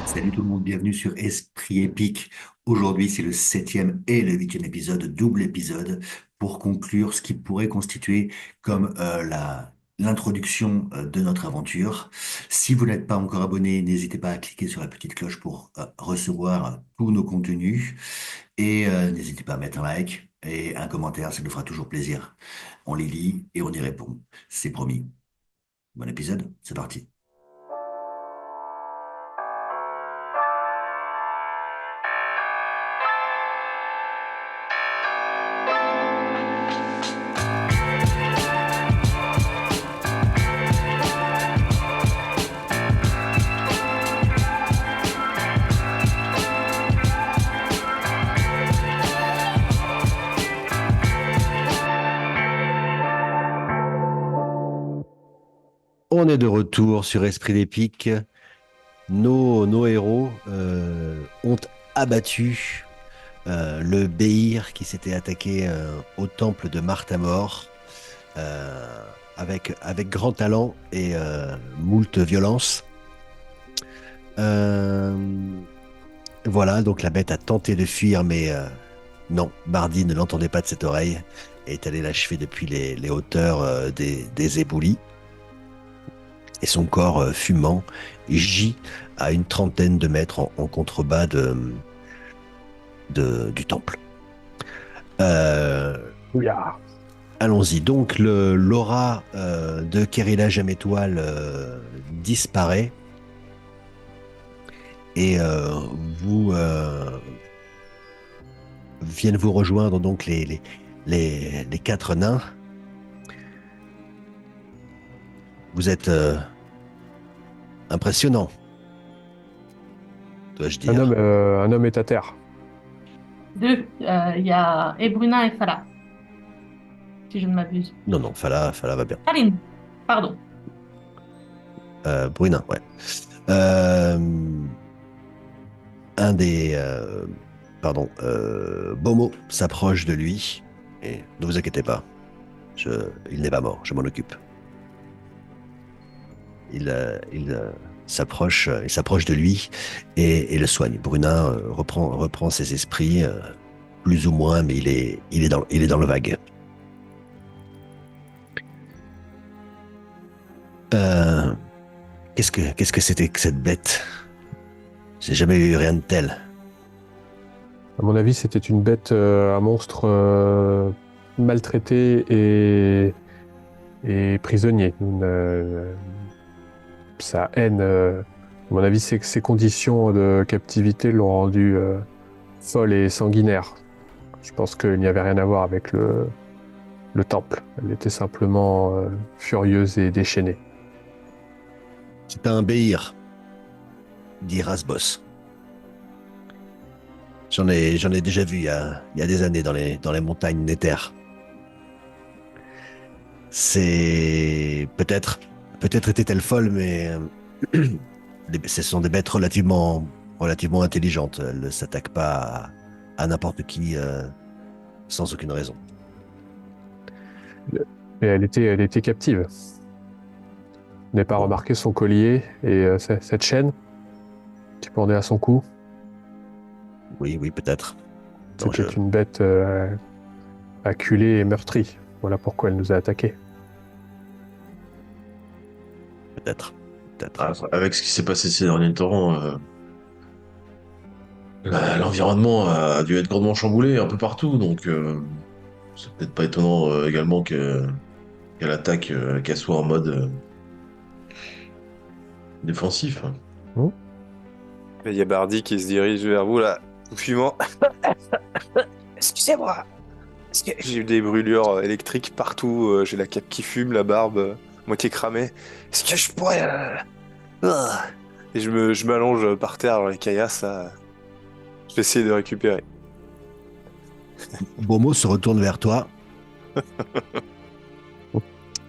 Salut tout le monde, bienvenue sur Esprit Épique. Aujourd'hui, c'est le septième et le huitième épisode, double épisode, pour conclure ce qui pourrait constituer comme l'introduction de notre aventure. Si vous n'êtes pas encore abonné, n'hésitez pas à cliquer sur la petite cloche pour recevoir tous nos contenus et n'hésitez pas à mettre un like et un commentaire, ça nous fera toujours plaisir. On les lit et on y répond, c'est promis. Bon épisode, c'est parti. On est de retour sur Esprit d'Épique. Nos héros ont abattu le Béhir qui s'était attaqué au temple de Marthamor avec grand talent et moult violence. Euh, voilà, donc la bête a tenté de fuir, mais non, Bardi ne l'entendait pas de cette oreille et est allé l'achever depuis les hauteurs des éboulis. Et son corps fumant gît à une trentaine de mètres en contrebas du temple. Euh, Ouya. Allons-y. Donc, l'aura de Kerila Jamétoile disparaît et vous viennent vous rejoindre donc les quatre nains. Vous êtes impressionnant, dois-je dire. Un homme est à terre. Deux, il y a Ebruna et Fala, si je ne m'abuse. Non, non, Fala va bien. Aline, pardon. Brunin, ouais. Euh, un des... Bomo s'approche de lui et ne vous inquiétez pas, il n'est pas mort, je m'en occupe. Il s'approche de lui et le soigne. Brunin reprend ses esprits, plus ou moins, mais il est dans le vague. Euh, qu'est-ce que c'était que cette bête? J'ai jamais eu rien de tel. À mon avis, c'était une bête, un monstre maltraité et prisonnier. Sa haine, à mon avis, c'est que ses conditions de captivité l'ont rendue folle et sanguinaire. Je pense qu'il n'y avait rien à voir avec le temple. Elle était simplement furieuse et déchaînée. C'est un béhir, dit Rasbos. J'en ai déjà vu il y a des années dans les montagnes Néther. C'est peut-être était-elle folle, mais ce sont des bêtes relativement intelligentes. Elles ne s'attaquent pas à n'importe qui sans aucune raison. Et elle était captive. Vous n'avez pas remarqué son collier et cette chaîne qui pendait à son cou? Oui, peut-être. Non, C'était une bête acculée et meurtrie. Voilà pourquoi elle nous a attaqués. peut-être. Ah, avec ce qui s'est passé ces derniers temps, l'environnement a dû être grandement chamboulé un peu partout, donc c'est peut-être pas étonnant également qu'elle attaque, qu'elle soit en mode défensif. Hmm. Il y a Bardi qui se dirige vers vous là, tout fumant. Excusez-moi. J'ai eu des brûlures électriques partout. J'ai la cape qui fume, la barbe moitié cramée. Est-ce que je pourrais Et je m'allonge par terre dans les caillasses là. Je vais essayer de récupérer. Bomo se retourne vers toi,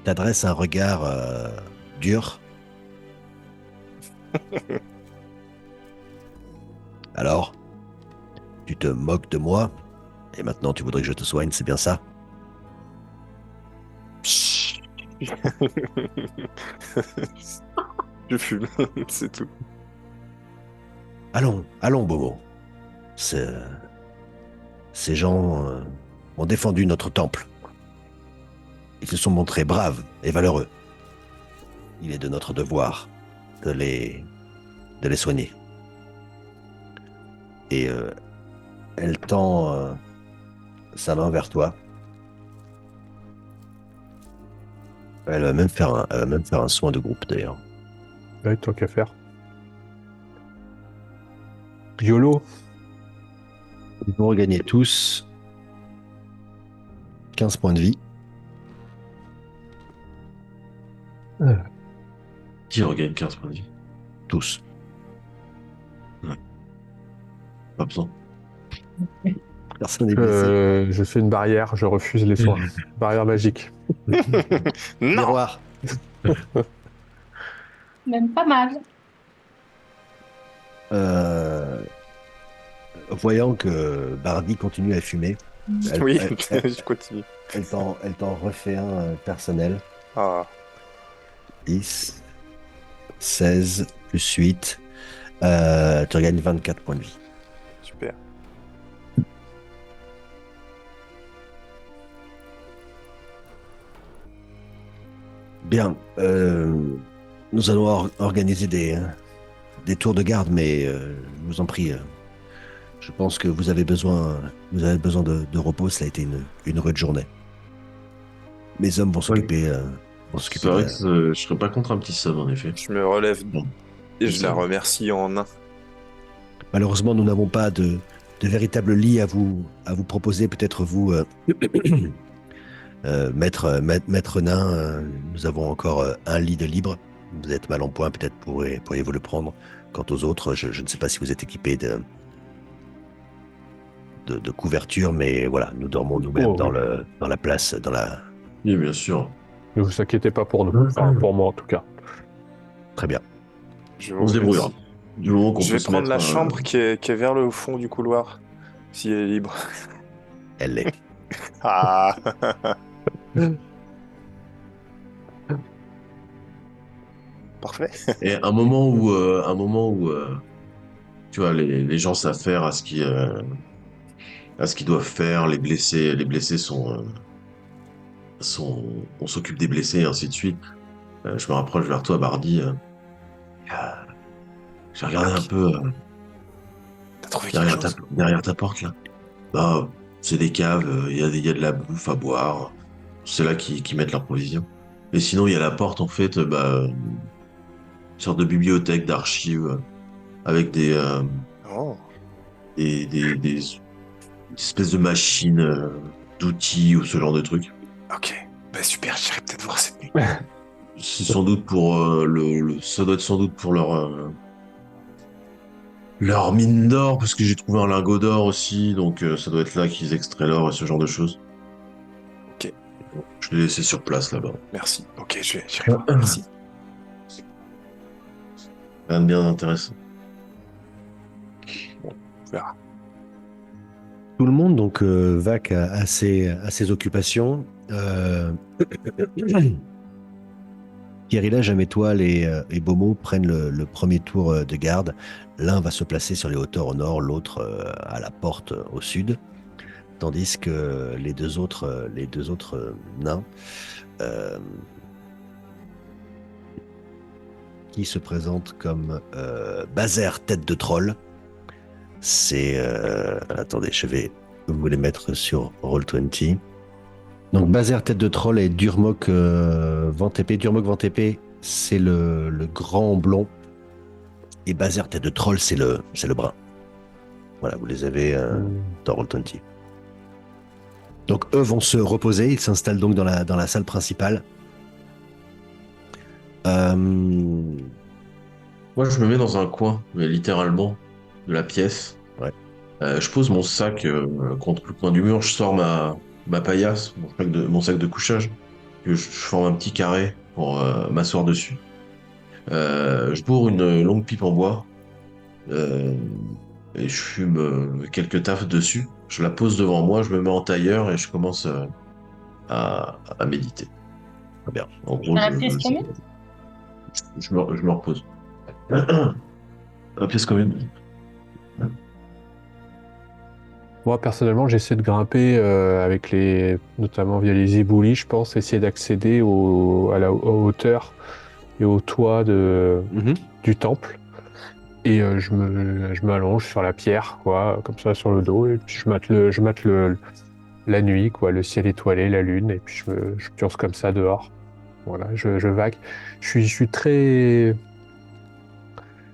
t'adresse un regard dur. Alors, tu te moques de moi et maintenant tu voudrais que je te soigne, c'est bien ça? Je fume, c'est tout. allons, Bobo. C'est- Ces gens ont défendu notre temple. Ils se sont montrés braves et valeureux. Il est de notre devoir de les soigner. Et elle tend sa main vers toi. Elle va même faire un soin de groupe d'ailleurs. Ouais, tant qu'à faire. YOLO. Vous regagnez tous 15 points de vie. Qui regagne 15 points de vie? Tous. Pas besoin. Personne n'est blessé. Je fais une barrière, je refuse les soins. Barrière magique. Non. Miroir. Même pas mal. Voyant que Bardi continue à fumer, Oui, elle je continue. t'en refait un personnel. Ah, 10, 16, plus 8. Tu regagnes 24 points de vie. super. Bien. Nous allons organiser des tours de garde, mais je vous en prie, je pense que vous avez besoin de repos. Ça a été une rude journée. Mes hommes vont s'occuper C'est vrai que je serais pas contre un petit sub, en effet. Je me relève Bon. et je la remercie en nain. Malheureusement, nous n'avons pas de véritable lit à vous proposer. Peut-être vous, maître nain, nous avons encore un lit de libre. Vous êtes mal en point, peut-être pourriez-vous le prendre. Quant aux autres, je ne sais pas si vous êtes équipés de couverture, mais voilà, nous dormons nous-mêmes Oh, dans oui. la place, dans la... Oui, bien sûr. Ne vous inquiétez pas pour nous. Enfin, pour moi en tout cas. Très bien. Je On se débrouillera. remercie. Du moment qu'on Je peut vais se prendre mettre, la chambre qui est vers le fond du couloir, si elle est libre. Elle l'est. Ah. Parfait. Et un moment où, tu vois, les gens savent faire à ce qu'ils doivent faire. Les blessés on s'occupe des blessés et ainsi de suite. Je me rapproche vers toi, Bardi. J'ai regardé un peu T'as trouvé quelque chose? derrière ta porte là. Bah, c'est des caves. Il y a de la bouffe à boire. C'est là qu'ils mettent leurs provisions. Et sinon, il y a la porte en fait, une sorte de bibliothèque, d'archives avec Oh. des espèces de machines, d'outils ou ce genre de trucs. Ok. Bah super, j'irai peut-être voir cette nuit. C'est sans doute pour ça doit être sans doute pour leur mine d'or, parce que j'ai trouvé un lingot d'or aussi, donc ça doit être là qu'ils extraient l'or et ce genre de choses. Ok. Je l'ai laissé sur place là-bas. Merci. Ok, j'irai voir. Merci. Rien de bien intéressant. On verra. Tout le monde donc vaque à ses occupations. Kirilla, Jamétoile et Bomo prennent le premier tour de garde. L'un va se placer sur les hauteurs au nord, l'autre à la porte au sud, tandis que les deux autres nains qui se présentent comme Bazer, tête de troll. C'est attendez, je vais vous les mettre sur Roll20. Donc Bazer, tête de troll, et Durmok Ventépée. Durmok Ventépée, c'est le grand blond, et Bazer, tête de troll, c'est le brun. Voilà, vous les avez dans Roll20. Donc eux vont se reposer, ils s'installent donc dans la salle principale. Moi, je me mets dans un coin, mais littéralement, de la pièce. Ouais. Je pose mon sac contre le coin du mur, je sors ma paillasse, mon sac de couchage, que je forme un petit carré pour m'asseoir dessus. Je bourre une longue pipe en bois et je fume quelques taffes dessus. Je la pose devant moi, je me mets en tailleur et je commence à méditer. Très bien. En gros, Dans la pièce commune? je me repose. La pièce commune. Moi, personnellement, j'essaie de grimper avec notamment via les éboulis, je pense, essayer d'accéder à la hauteur et au toit du temple. Et je m'allonge sur la pierre, quoi, comme ça, sur le dos, et puis je mate la nuit, quoi, le ciel étoilé, la lune, et puis je pionce comme ça dehors. Voilà, je vague. Je suis très...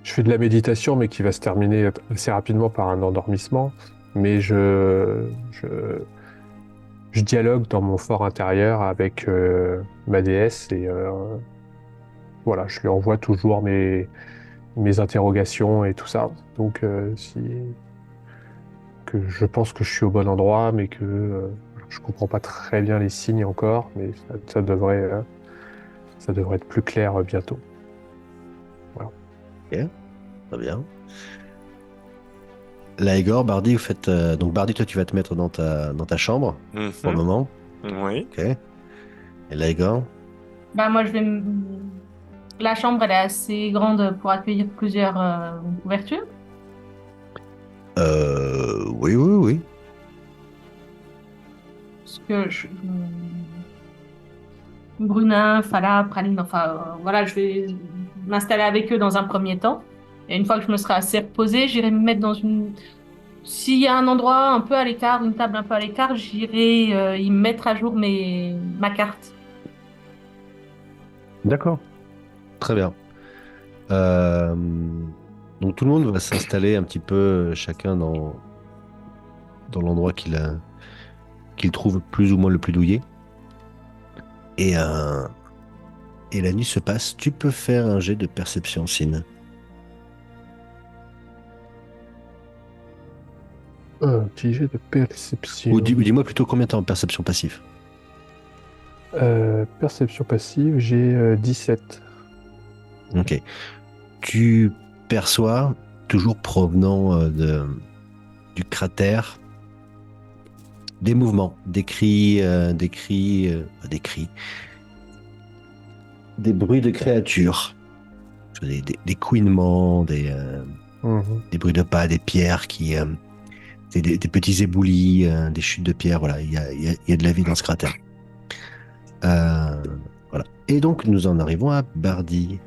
Je fais de la méditation, mais qui va se terminer assez rapidement par un endormissement. Mais je dialogue dans mon fort intérieur avec ma déesse et voilà, je lui envoie toujours mes interrogations et tout ça. Donc, que je pense que je suis au bon endroit, mais que je comprends pas très bien les signes encore, mais ça devrait être plus clair bientôt. Voilà. Ok, très bien. Laegor, Bardi, vous faites. Donc, Bardi, toi, tu vas te mettre dans ta chambre pour le moment. Oui. Ok. Et Laegor? Bah, moi, la chambre, elle est assez grande pour accueillir plusieurs ouvertures. Oui, oui, oui. Parce que Brunin, Fala, Praline, enfin, voilà, je vais m'installer avec eux dans un premier temps. Et une fois que je me serai assez reposée, j'irai me mettre dans une... S'il y a un endroit un peu à l'écart, une table un peu à l'écart, j'irai y mettre à jour ma carte. D'accord. Très bien. Euh, Donc, tout le monde va s'installer un petit peu chacun dans l'endroit qu'il trouve plus ou moins le plus douillet. Et, euh, et la nuit se passe. Tu peux faire un jet de perception, Sin. Un petit jet de perception. Ou dis-moi plutôt combien tu as en perception passive. Perception passive, j'ai 17. Ok. Tu perçois, toujours provenant du cratère, des mouvements, des cris, des bruits de créatures, des couinements, des bruits de pas, des pierres des petits éboulis, des chutes de pierres. Voilà, il y a de la vie dans ce cratère. Voilà. Et donc nous en arrivons à Bardi.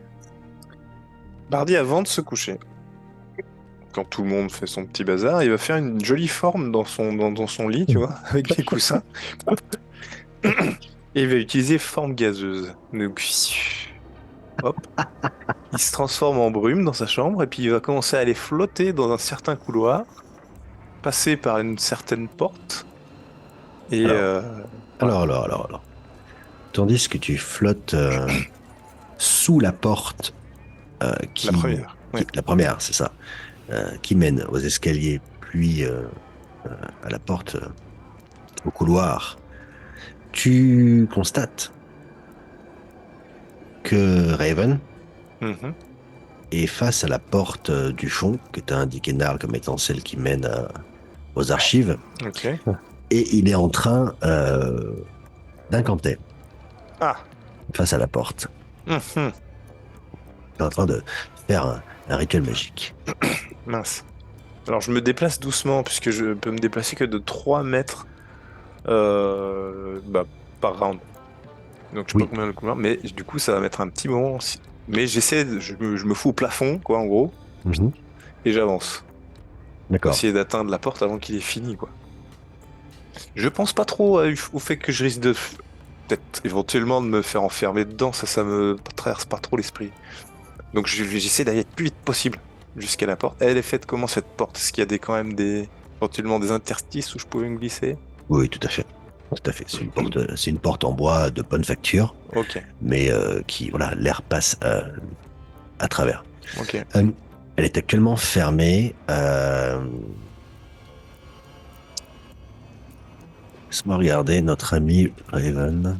Bardi, avant de se coucher, quand tout le monde fait son petit bazar, il va faire une jolie forme dans son lit, tu vois, avec les coussins. Et il va utiliser forme gazeuse. Donc, hop, il se transforme en brume dans sa chambre et puis il va commencer à aller flotter dans un certain couloir, passer par une certaine porte et Alors. Tandis que tu flottes sous la porte la première. Ouais. la première, c'est ça, qui mène aux escaliers, puis à la porte, au couloir, tu constates que Raven Mhm. est face à la porte du fond, que tu as indiqué Narl comme étant celle qui mène aux archives, Ok. et il est en train d'incanter Ah. face à la porte. Mhm. Il est en train de faire un rituel magique. Mince. Alors je me déplace doucement puisque je peux me déplacer que de 3 mètres bah, par round. Donc je sais Oui. pas combien de couloirs, mais du coup ça va mettre un petit moment. Mais je me fous au plafond, quoi, en gros, Mhm. et j'avance. Pour D'accord. essayer d'atteindre la porte avant qu'il ait fini, quoi. Je pense pas trop au fait que je risque de peut-être éventuellement de me faire enfermer dedans, ça me traverse pas trop l'esprit. Donc j'essaie d'aller le plus vite possible jusqu'à la porte. Elle est faite comment cette porte? Est-ce qu'il y a quand même éventuellement des interstices où je pouvais me glisser? Oui, tout à fait. Tout à fait. C'est une porte en bois de bonne facture, Ok, mais voilà, l'air passe à travers. ok. Elle est actuellement fermée. Laisse-moi regarder notre ami Raven.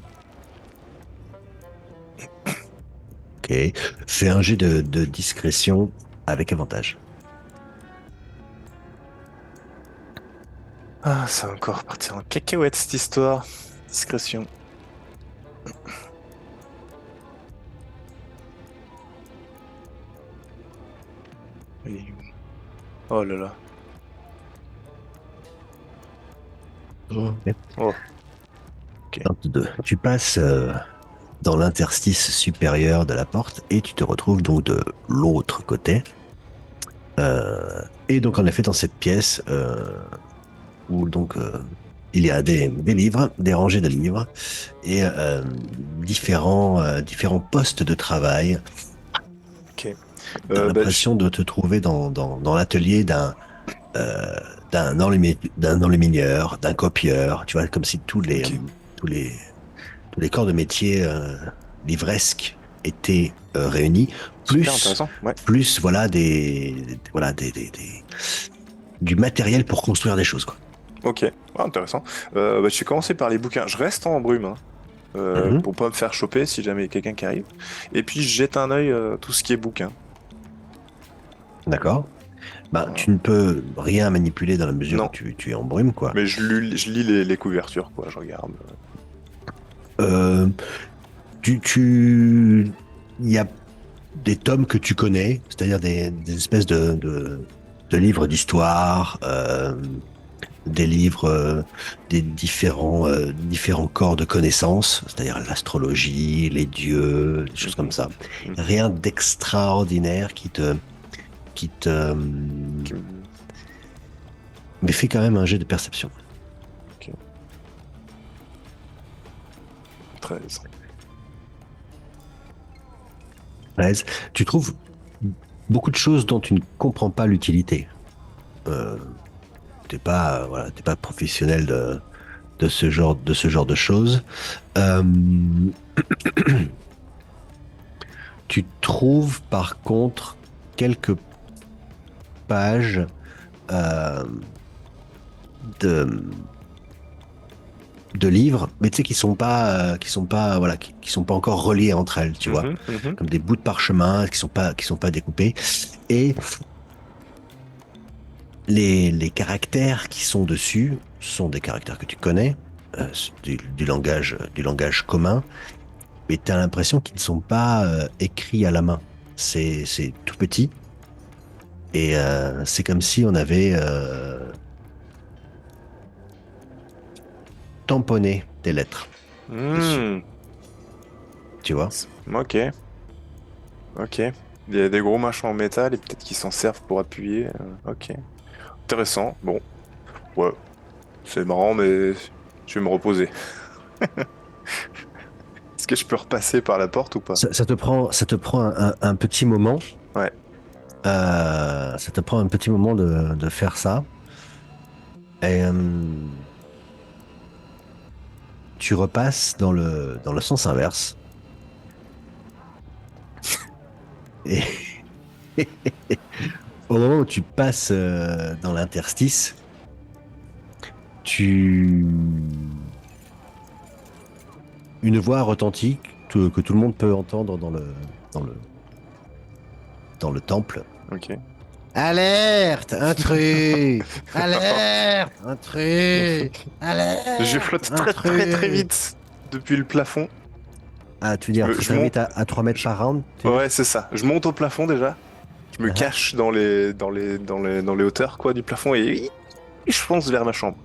Ok. Fais un jet de discrétion avec avantage. Ah, ça va encore partir en cacahuète cette histoire. Discrétion. Et- Oh là là. Oh. 22. Tu passes dans l'interstice supérieur de la porte et tu te retrouves donc de l'autre côté. Et donc en effet dans cette pièce où donc il y a des livres, des rangées de livres et différents postes de travail. Ok. T'as l'impression de te trouver dans l'atelier d'un enlumineur, d'un copieur, tu vois, comme si tous les corps de métier livresques étaient réunis, Super intéressant. Ouais. plus voilà du matériel pour construire des choses, quoi. Ok, ouais, intéressant. Je vais commencer par les bouquins. Je reste en brume, hein, pour pas me faire choper si jamais il y a quelqu'un qui arrive. Et puis je jette un œil tout ce qui est bouquin. D'accord. Bah, tu ne peux rien manipuler dans la mesure Non. où tu es en brume, quoi. Mais je lis les couvertures, quoi. Je regarde. Il y a des tomes que tu connais, c'est-à-dire des espèces de livres d'histoire, des livres des différents corps de connaissances, c'est-à-dire l'astrologie, les dieux, des choses comme ça. Rien d'extraordinaire qui te mais fais quand même un jet de perception. 13. 13. Tu trouves beaucoup de choses dont tu ne comprends pas l'utilité. T'es pas professionnel de ce genre de choses. Tu trouves par contre quelques pages de livres, mais tu sais qui sont pas encore reliés entre elles, tu vois, comme des bouts de parchemin qui sont pas découpés, et les caractères qui sont dessus sont des caractères que tu connais, du langage commun, mais tu as l'impression qu'ils ne sont pas écrits à la main. C'est tout petit, et c'est comme si on avait tamponné des lettres dessus. Tu vois? Ok. Il y a des gros machins en métal et peut-être qu'ils s'en servent pour appuyer. Ok. Intéressant. Bon. Ouais. C'est marrant, mais je vais me reposer. Est-ce que je peux repasser par la porte ou pas? Ça te prend un petit moment. Ouais. Ça te prend un petit moment de faire ça. Et tu repasses dans le sens inverse. Et au moment où tu passes dans l'interstice, une voix retentit que tout le monde peut entendre dans le temple. Ok. Alerte, intrus! Alerte, intrus! Alerte! Je flotte très vite depuis le plafond. Ah, tu veux dire, Je très monte- vite à 3 mètres par round? Ouais, c'est ça. Je monte au plafond déjà. Je me Ah. cache dans les hauteurs quoi du plafond et je fonce vers ma chambre.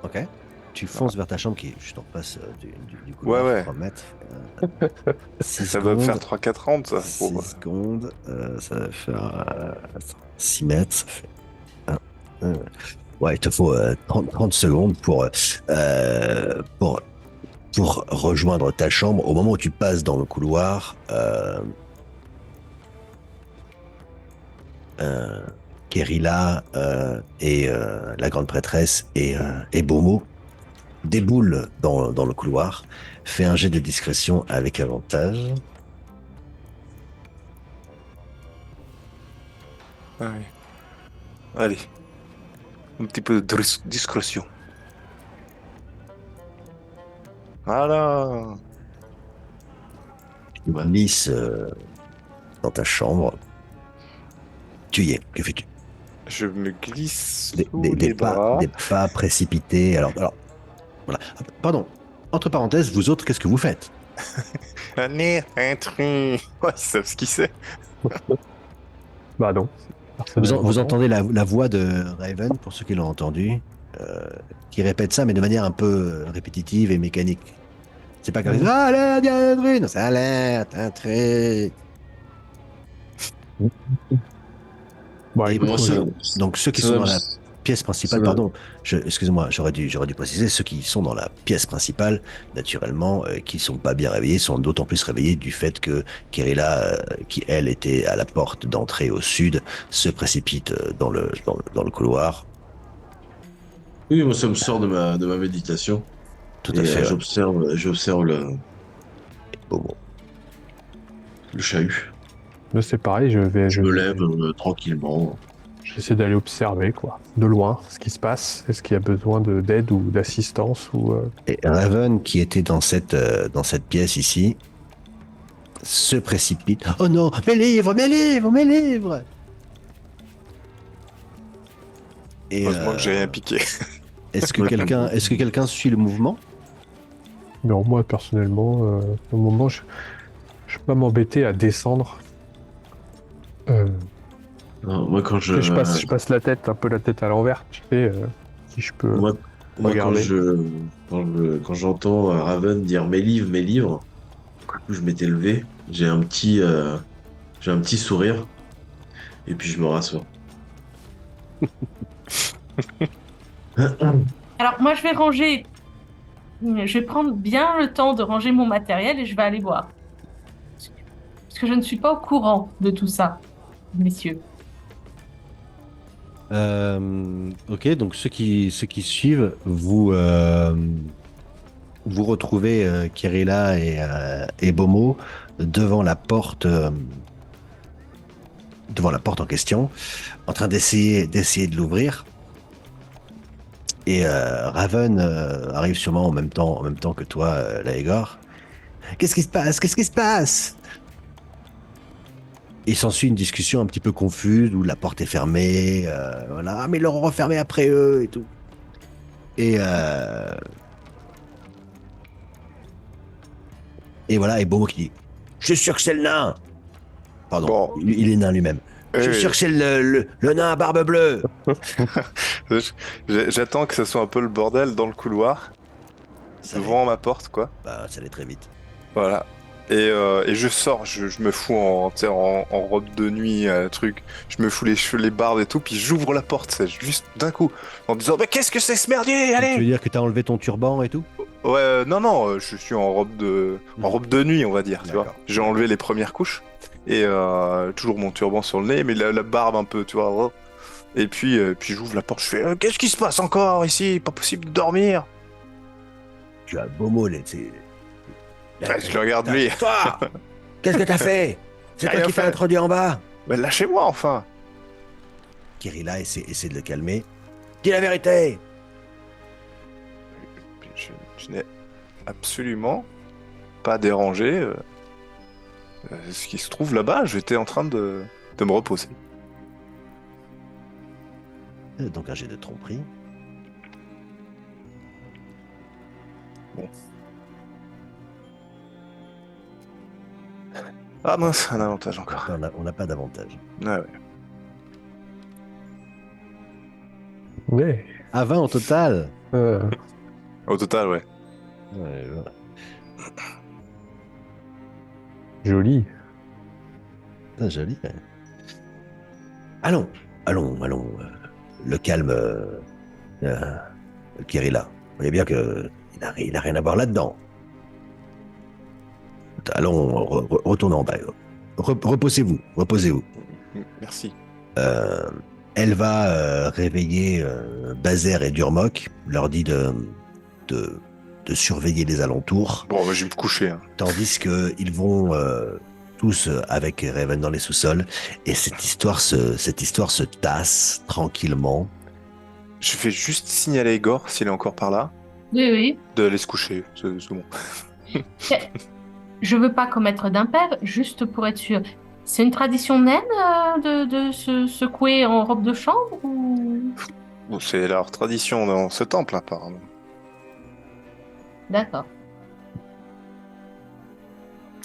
Ok. Tu fonces vers ta chambre qui est juste en face du couloir, Ouais. 3 mètres. Ça va me faire 3-4 rounds, ça. 6 secondes, ça va faire 6 mètres. Ça fait ouais, il te faut 30 secondes pour rejoindre ta chambre. Au moment où tu passes dans le couloir, Kerila et la grande prêtresse et Bomo déboulent dans le couloir. Fais un jet de discrétion avec avantage. Ah oui. Allez. Un petit peu de discrétion. Voilà. Tu glisses dans ta chambre. Tu y es. Que fais-tu? Je me glisse Des sous les bras. pas précipités. Alors, voilà. Pardon. Entre parenthèses, vous autres, qu'est-ce que vous faites? Un intrus. Ouais, ils savent ce qu'il c'est. Bah non. personnellement, Vous non. entendez la voix de Raven, pour ceux qui l'ont entendu, qui répète ça, mais de manière un peu répétitive et mécanique. C'est pas comme Mhm. ah, alerte, il y a un truc. Non, c'est alerte, un truc. Bon, Et écoute, Moi, moi, ça, donc ceux qui ça, sont va dans me- la pièce ça principale, va- pardon, excusez-moi, j'aurais dû préciser, ceux qui sont dans la pièce principale, naturellement, qui sont pas bien réveillés, sont d'autant plus réveillés du fait que Kerila, qui elle était à la porte d'entrée au sud, se précipite dans le couloir. Oui, moi, ça me sort de ma méditation. Tout à Et fait, ouais. j'observe Bon, bon. le chahut. là, c'est pareil, Je me lève tranquillement. j'essaie d'aller observer, quoi, de loin, ce qui se passe. Est-ce qu'il y a besoin d'aide ou d'assistance ou Et Raven, qui était dans cette pièce ici, se précipite. Oh non, mes livres, mes livres, mes livres! Et Heureusement que j'ai rien piqué. est-ce que quelqu'un suit le mouvement? Non, moi, personnellement, au moment, je vais pas m'embêter à descendre. Non, moi, quand Je passe la tête, un peu la tête à l'envers, tu sais, si je peux moi, moi, regarder. quand j'entends Raven dire mes livres, du coup, je m'étais levé. J'ai un petit sourire. Et puis, je me rassois. Alors, moi, je vais ranger. Je vais prendre bien le temps de ranger mon matériel et je vais aller voir. Parce que je ne suis pas au courant de tout ça, messieurs. Ok, donc ceux qui suivent, vous retrouvez Kirilla et Bomo devant la porte en question, en train d'essayer de l'ouvrir. Et Raven arrive sûrement en même temps que toi, Laegor. Qu'est-ce qui se passe? Qu'est-ce qui se passe? Il s'ensuit une discussion un petit peu confuse où la porte est fermée. Voilà, ah, mais ils l'auront refermée après eux et tout. Et, euh, et voilà, et Bomo qui dit je suis sûr que c'est le nain. Pardon, Bon. il est nain lui-même. Je suis Oui, sûr que c'est le nain à barbe bleue. j'attends que ce soit un peu le bordel dans le couloir, Ça devant ma porte, quoi. ça allait très vite. Voilà. Et je sors, je me fous tu sais, en robe de nuit, truc. Je me fous les cheveux, les barbes et tout, puis j'ouvre la porte, c'est juste d'un coup, en disant mais qu'est-ce que c'est ce merdier, Tu veux allez! dire que t'as enlevé ton turban et tout? Ouais, non, non, je suis en robe de nuit, on va dire, tu vois. D'accord. J'ai enlevé les premières couches et toujours mon turban sur le nez, mais la barbe un peu, tu vois. Oh. Et puis j'ouvre la porte, je fais qu'est-ce qui se passe encore ici? Pas possible de dormir. Tu as Bomo, Je le regarde lui. Toi, qu'est-ce que t'as fait? C'est J'ai toi rien qui t'as fait. introduit en bas? Mais lâchez-moi enfin. Kirilla essaie de le calmer. Dis la vérité! Je n'ai absolument pas dérangé ce qui se trouve là-bas. J'étais en train de me reposer. Donc un jet de tromperie. Ah mince, un avantage encore. On n'a pas d'avantage. Ouais, ouais. Ouais. À 20 au total. Au total, ouais. Ouais, voilà. Joli. Ah, joli. Ouais. Allons. Le calme, Kirilla. Vous voyez bien que il n'a rien à voir là-dedans. Allons, retournons en bas. Reposez-vous. Merci. Elle va réveiller Bazer et Durmok, leur dit de surveiller les alentours, Bon, bah, je vais me coucher. Hein. tandis qu'ils vont tous avec Raven dans les sous-sols, et cette histoire se tasse tranquillement. Je vais juste signaler à Igor, s'il est encore par là, Oui, oui. de aller se coucher. C'est bon. Je veux pas commettre d'impair, juste pour être sûr. C'est une tradition naine de se secouer en robe de chambre ou... Bon, c'est leur tradition dans ce temple, apparemment. D'accord.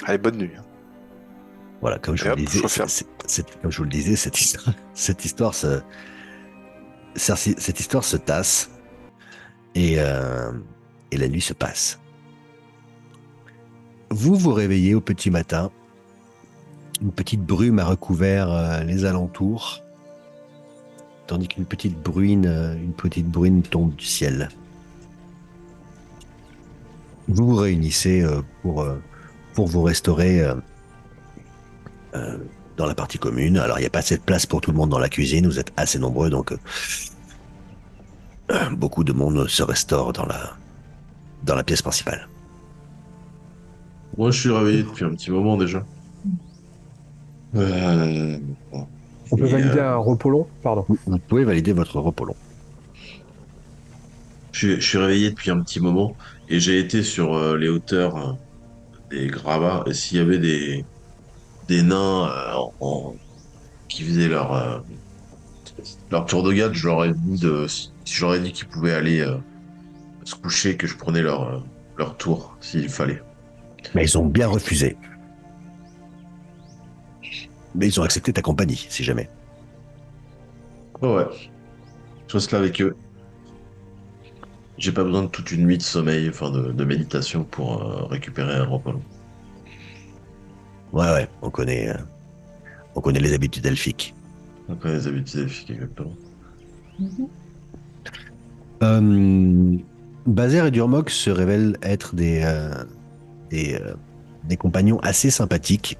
Allez, bonne nuit. Hein. Voilà, comme je Et vous hop, le disais, chauffe-ferme. comme je vous le disais, cette histoire se tasse et, euh, et la nuit se passe. Vous vous réveillez au petit matin. Une petite brume a recouvert les alentours, tandis qu'une une petite bruine tombe du ciel. Vous vous réunissez pour vous restaurer euh, dans la partie commune. Alors, il n'y a pas assez de place pour tout le monde dans la cuisine. Vous êtes assez nombreux, donc beaucoup de monde se restaure dans la pièce principale. Moi, je suis réveillé depuis un petit moment déjà. Bon. On peut Et, valider un repos long? Pardon. Vous pouvez valider votre repos long. je suis réveillé depuis un petit moment et j'ai été sur les hauteurs des gravats. Et s'il y avait des nains qui faisaient leur tour de garde, je leur ai dit qu'ils pouvaient aller se coucher, que je prenais leur tour s'il fallait. Mais ils ont bien refusé. Mais ils ont accepté ta compagnie, si jamais. Ouais, je reste là avec eux. J'ai pas besoin de toute une nuit de sommeil, enfin de méditation pour récupérer un repos long. Ouais, on connaît les habitudes elfiques. On connaît les habitudes elfiques, exactement. Bazer et Durmok se révèlent être des, euh, des compagnons assez sympathiques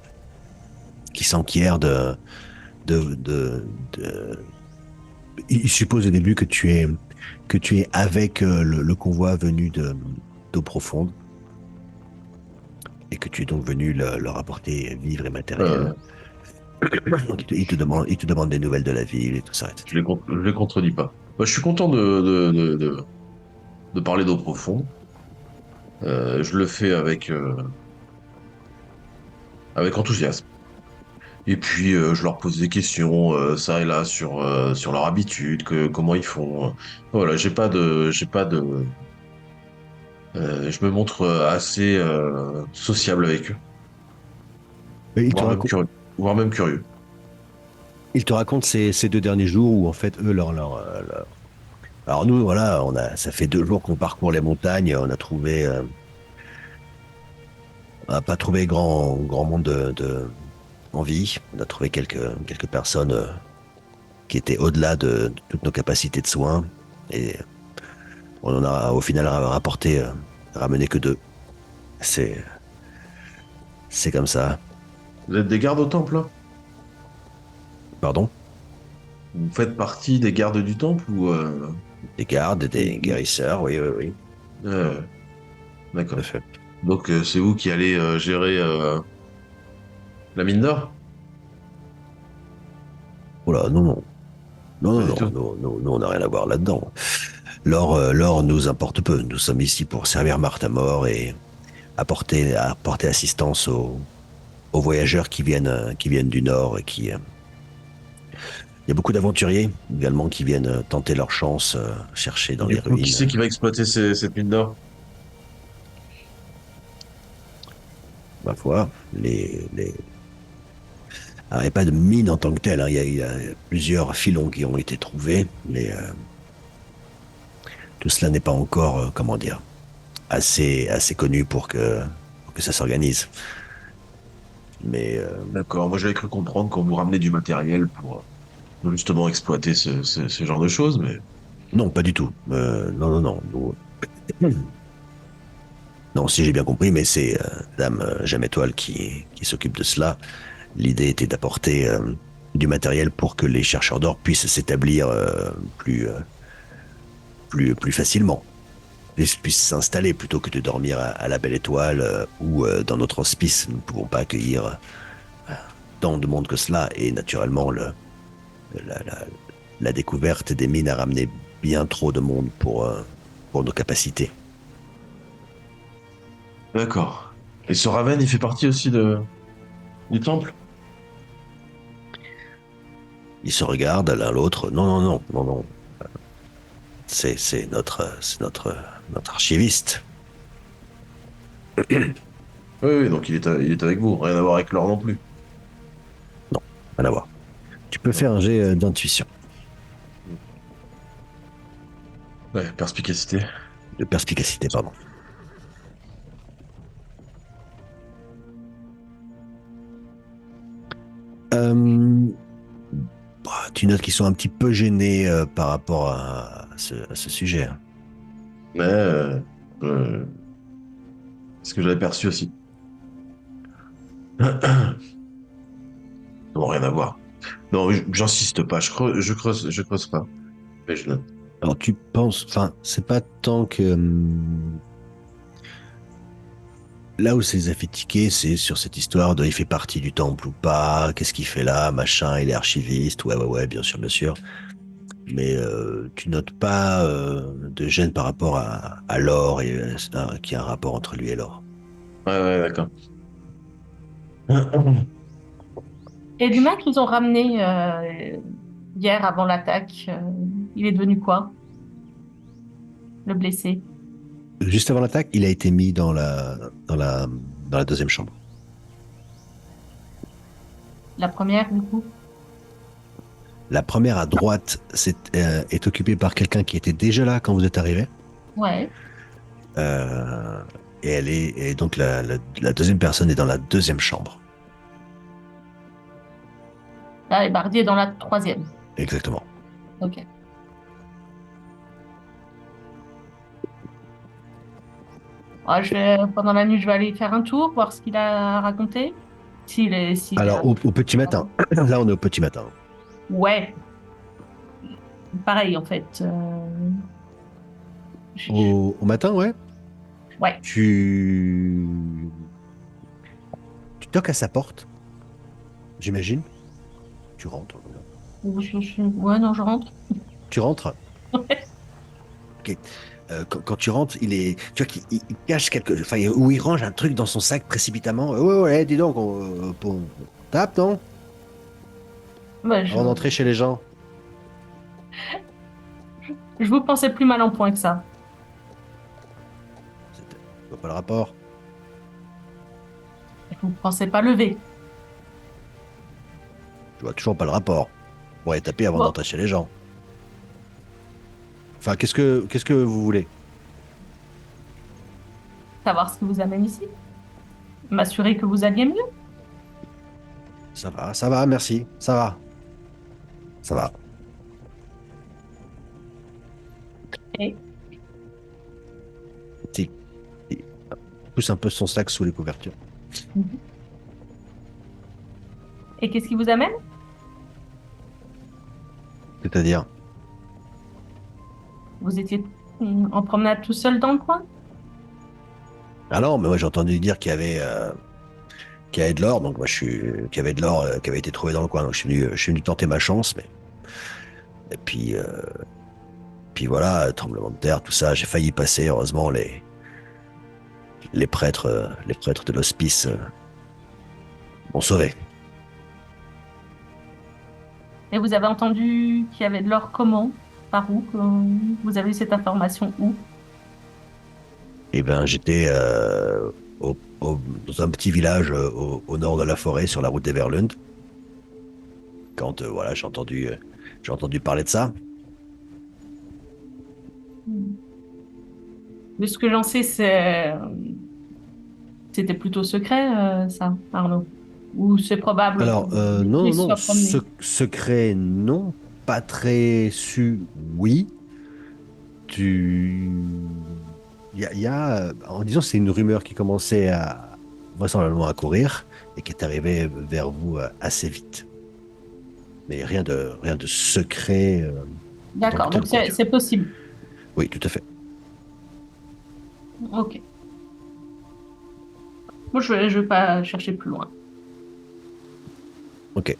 qui s'enquièrent de... Ils supposent au début que tu es avec le convoi venu d'eau profonde et que tu es donc venu leur apporter vivres et matériel. Donc ils te demandent des nouvelles de la ville et tout ça, etc. Je les contredis pas. Moi, je suis content de parler d'eau profonde. Je le fais avec enthousiasme. Et puis, je leur pose des questions, ça et là, sur leur habitude, comment ils font. Voilà, j'ai pas de. Je me montre assez sociable avec eux, Et voire même curieux. ils te racontent ces 2 derniers jours où en fait eux alors nous voilà ça fait 2 jours qu'on parcourt les montagnes, on n'a pas trouvé grand monde en vie. On a trouvé quelques personnes qui étaient au-delà de toutes nos capacités de soins et on en a au final ramené que 2. C'est c'est comme ça. Vous êtes des gardes au temple, là? Pardon? Vous faites partie des gardes du temple ou Des gardes, des guérisseurs, oui, oui, oui. euh, Tout D'accord. à fait. Donc c'est vous qui allez gérer la mine d'or? Oula, non, non. Non, Pas non, du tout. non, nous, on n'a rien à voir là-dedans. L'or nous importe peu. Nous sommes ici pour servir Martha-Mort et apporter assistance aux voyageurs qui viennent du nord et il y a beaucoup d'aventuriers également qui viennent tenter leur chance, chercher dans Du les coup, qui c'est ruines. qui va exploiter cette mine d'or? Ma foi, alors, il n'y a pas de mine en tant que telle, hein. Il y a plusieurs filons qui ont été trouvés, mais tout cela n'est pas encore, comment dire, assez connu pour que ça s'organise. Mais D'accord, moi j'avais cru comprendre qu'on vous ramenait du matériel pour justement exploiter ce genre de choses, mais non, pas du tout. Non, non, non. Non, si j'ai bien compris, mais c'est Dame Jamétoile qui s'occupe de cela. L'idée était d'apporter du matériel pour que les chercheurs d'or puissent s'établir plus facilement. Ils puissent s'installer plutôt que de dormir à la Belle Étoile ou dans notre hospice. Nous ne pouvons pas accueillir tant de monde que cela. Et naturellement, la, la- la découverte des mines a ramené bien trop de monde pour nos capacités. d'accord. Et ce Raven, il fait partie aussi du temple? Ils se regardent l'un l'autre. Non, non, non, non, non. Notre archiviste. Oui, oui, donc il est avec vous, rien à voir avec l'or non plus. Rien à voir. Tu peux faire un jet d'intuition, Ouais, perspicacité. de perspicacité, pardon. Euh, Tu notes qu'ils sont un petit peu gênés par rapport à ce sujet, hein. Mais c'est ce que j'avais perçu aussi. Non, rien à voir. Non, j'insiste pas, je creuse pas. Mais je note. Alors tu penses, enfin, c'est pas tant que là où ça les a fait tiquer, c'est sur cette histoire de il fait partie du temple ou pas, qu'est-ce qu'il fait là, machin, il est archiviste, ouais, bien sûr, bien sûr. Mais tu notes pas de gêne par rapport à l'or et qu'il y a un rapport entre lui et l'or. Ouais, d'accord. Et du mec qu'ils ont ramené hier avant l'attaque, il est devenu quoi? Le blessé. Juste avant l'attaque, il a été mis dans la deuxième chambre. La première, du coup. La première à droite est occupée par quelqu'un qui était déjà là quand vous êtes arrivé. Ouais. Euh, et donc la deuxième personne est dans la deuxième chambre. Ah, et Bardi est dans la troisième. Exactement. Ok. Ah, pendant la nuit, je vais aller faire un tour, voir ce qu'il a raconté. S'il Alors, au petit matin. Là, on est au petit matin. Ouais, pareil en fait. Au matin, ouais. Ouais. Tu toques à sa porte, j'imagine. Tu rentres. Ouais, non, je rentre. Tu rentres. Ouais. Ok. Quand tu rentres, tu vois qu'il cache enfin, ou il range un truc dans son sac précipitamment. Ouais, dis donc, on tape, non? Bah, Avant d'entrer chez les gens. je vous pensais plus mal en point que ça. Je vois pas le rapport. Vous pensez pas lever. Je vois toujours pas le rapport. Pour aller taper avant Bon. d'entrer chez les gens. Enfin, qu'est-ce que vous voulez? Savoir ce qui vous amène ici. M'assurer que vous alliez mieux. Ça va, merci. Ça va. Ça va. Et Si. Il pousse un peu son sac sous les couvertures. Et qu'est-ce qui vous amène? C'est-à-dire? Vous étiez en promenade tout seul dans le coin? Ah non, mais moi j'ai entendu dire qu'il y avait de l'or, donc moi qu'il y avait de l'or qui avait été trouvé dans le coin, donc je suis venu tenter ma chance, mais et puis voilà, tremblement de terre, tout ça, j'ai failli passer, heureusement les prêtres de l'hospice m'ont sauvé. Et vous avez entendu qu'il y avait de l'or comment? Par où? Vous avez eu cette information où? Et ben j'étais dans un petit village au nord de la forêt sur la route d'Everlund. Quand voilà, j'ai entendu parler de ça. De ce que j'en sais, c'était plutôt secret, ça, Arnaud. Ou c'est probable Alors que non, il non, soit promené. secret non, pas très su, oui. Tu, il y a en disant c'est une rumeur qui commençait à vraisemblablement à courir et qui est arrivée vers vous assez vite. Mais rien de secret. D'accord, dans donc le c'est possible. Oui, tout à fait. Ok. Moi, je vais pas chercher plus loin. Ok.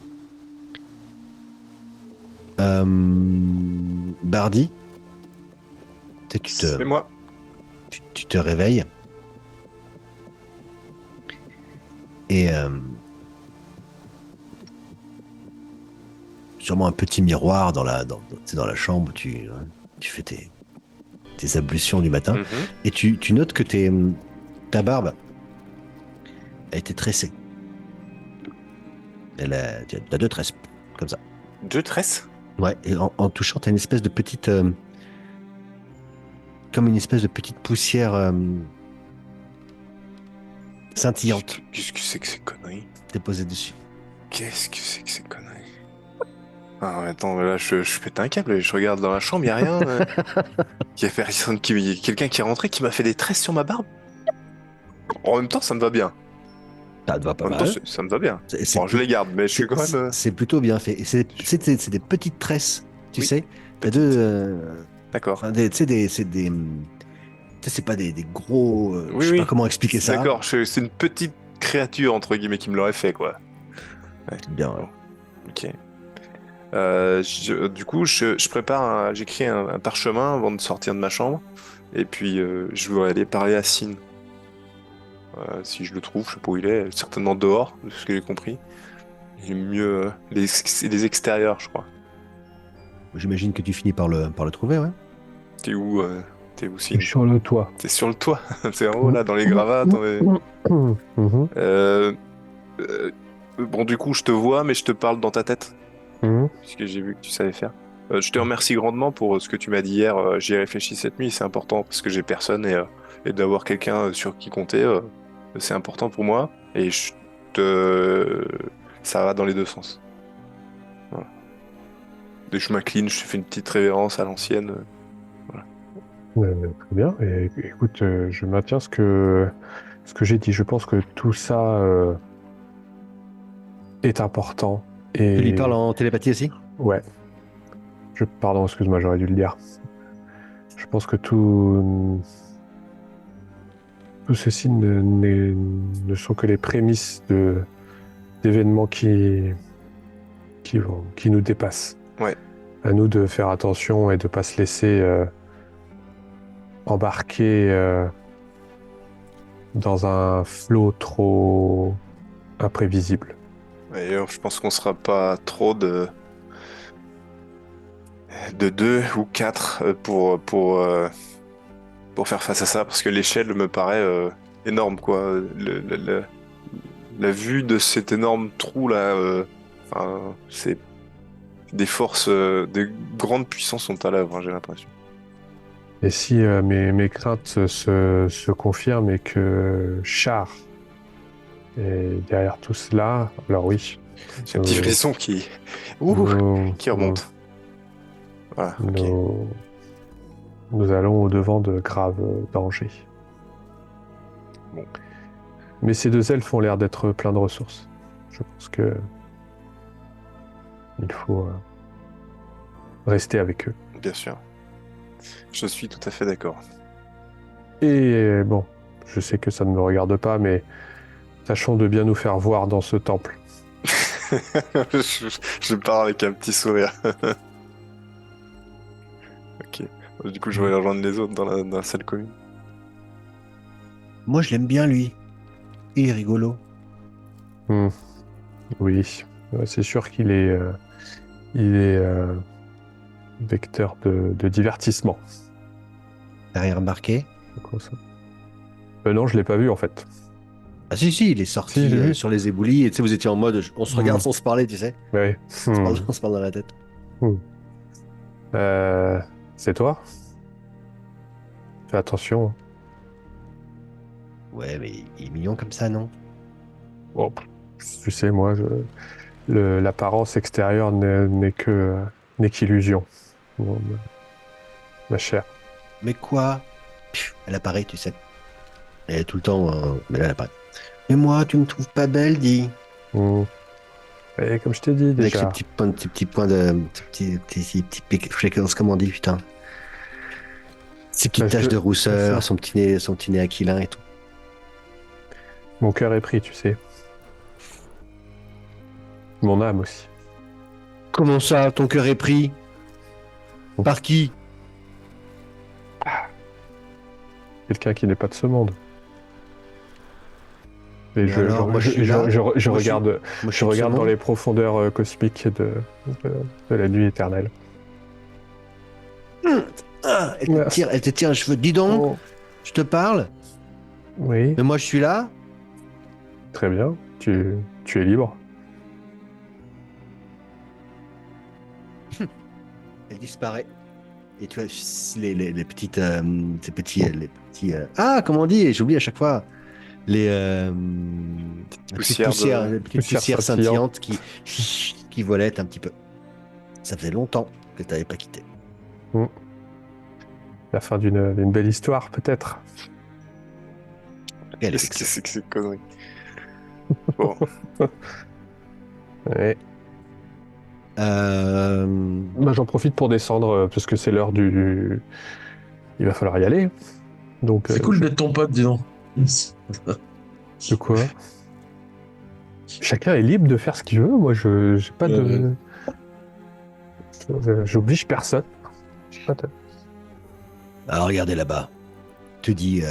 Bardi, C'est moi. tu te réveilles et sûrement un petit miroir dans la chambre où tu fais tes ablutions du matin Mhm. et tu notes que ta barbe a été tressée. T'as 2 tresses, comme ça. 2 tresses? Ouais, et en touchant, t'as une espèce de petite... comme une espèce de petite poussière scintillante Qu'est-ce que c'est que ces conneries? déposée dessus. Qu'est-ce que c'est que ces conneries? Ah, mais attends, là, je pète un câble, je regarde dans la chambre, y a rien. Y a personne quelqu'un qui est rentré qui m'a fait des tresses sur ma barbe. En même temps, ça me va bien. Ça te va pas En même temps, mal. ça me va bien. C'est Bon, je les garde, mais je suis quand même. c'est plutôt bien fait. Et c'est des petites tresses, tu Oui, sais. T'as petites. deux... D'accord. enfin, tu sais, tu sais, c'est pas des gros... Oui, je sais pas oui. comment expliquer ça. D'accord, c'est une petite créature, entre guillemets, qui me l'aurait fait, quoi. Ouais. Bien, ouais. Bon, ok. Du coup, je prépare, j'écris un parchemin avant de sortir de ma chambre. Et puis, je veux aller parler à Sin. Si je le trouve, je sais pas où il est. Certainement dehors, de ce que j'ai compris. Il est mieux les extérieurs, je crois. J'imagine que tu finis par le trouver, ouais. T'es où, Sin? Sur le toit. T'es sur le toit. C'est en haut, là, dans les gravats. Mhm. Bon, du coup, je te vois, mais je te parle dans ta tête. Mhm. Puisque j'ai vu que tu savais faire. Je te remercie grandement pour ce que tu m'as dit hier. J'y ai réfléchi cette nuit, c'est important parce que j'ai personne et d'avoir quelqu'un sur qui compter, c'est important pour moi. Et ça va dans les deux sens. Voilà. Et je m'incline, je fais une petite révérence à l'ancienne. Très bien. Et, écoute, je maintiens ce que j'ai dit. Je pense que tout ça est important. Et... Tu lui parles en télépathie aussi? Ouais. Pardon, excuse-moi, j'aurais dû le dire. Je pense que tout ceci ne sont que les prémices d'événements qui nous dépassent. Ouais. À nous de faire attention et de ne pas se laisser embarquer dans un flot trop imprévisible. Et je pense qu'on sera pas trop de 2 ou 4 pour faire face à ça, parce que l'échelle me paraît énorme, quoi. La vue de cet énorme trou là, c'est des forces, de grandes puissances sont à l'œuvre, hein, j'ai l'impression. Et si mes craintes se confirment et que Char est derrière tout cela, alors oui. C'est un petit frisson qui remonte. Voilà, ok. Nous allons au-devant de graves dangers. Bon. Mais ces 2 elfes ont l'air d'être pleins de ressources. Je pense que il faut rester avec eux. Bien sûr. Je suis tout à fait d'accord. Et bon, je sais que ça ne me regarde pas, mais tâchons de bien nous faire voir dans ce temple. je pars avec un petit sourire. Ok. Du coup, je vais rejoindre les autres dans la salle commune. Moi, je l'aime bien, lui. Il est rigolo. Oui, c'est sûr qu'il est, vecteur de divertissement. T'as rien remarqué? Quoi, ça non, je l'ai pas vu en fait. Ah si, il est sorti Si, j'ai vu. sur les éboulis. Et tu sais, vous étiez en mode, on se regarde sans se parler, tu sais. Ouais. On se parle dans la tête. C'est toi? Fais attention. Ouais, mais il est mignon comme ça, non? Bon, tu sais, moi, l'apparence extérieure n'est qu'illusion, ma chère. Mais quoi? Elle apparaît, tu sais. Elle est tout le temps... mais là, elle apparaît. Mais moi, tu me trouves pas belle, dis. Et comme je t'ai dit Avec déjà. ces petits points de... Ces petits comment on dit, putain. Ces petites taches de rousseur, son petit nez aquilin et tout. Mon cœur est pris, tu sais. Mon âme aussi. Comment ça, ton cœur est pris? Par qui? Quelqu'un qui n'est pas de ce monde. Et je regarde dans les profondeurs cosmiques de la nuit éternelle. Elle te tire un cheveu. Dis donc, je te parle. Oui. Mais moi, je suis là. Très bien. Tu es libre. Elle disparaît. Et tu vois les petites, ces petits, les petits. Ah, comment on dit? J'oublie à chaque fois. Les petites Poussière poussières, de. les petites Poussière poussières scintillante. scintillantes qui volaient un petit peu. Ça faisait longtemps que tu n'avais pas quitté. La fin d'une belle histoire, peut-être. Elle est Qu'est-ce que excellente. c'est que ces conneries? Bon, Ouais. Euh, Bah, j'en profite pour descendre, parce que c'est l'heure du... Il va falloir y aller. Donc, C'est cool d'être ton pote, dis donc. de quoi? Chacun est libre de faire ce qu'il veut. Moi, je j'ai pas de... J'oblige personne. J'ai pas de- Alors regardez là-bas. Te dit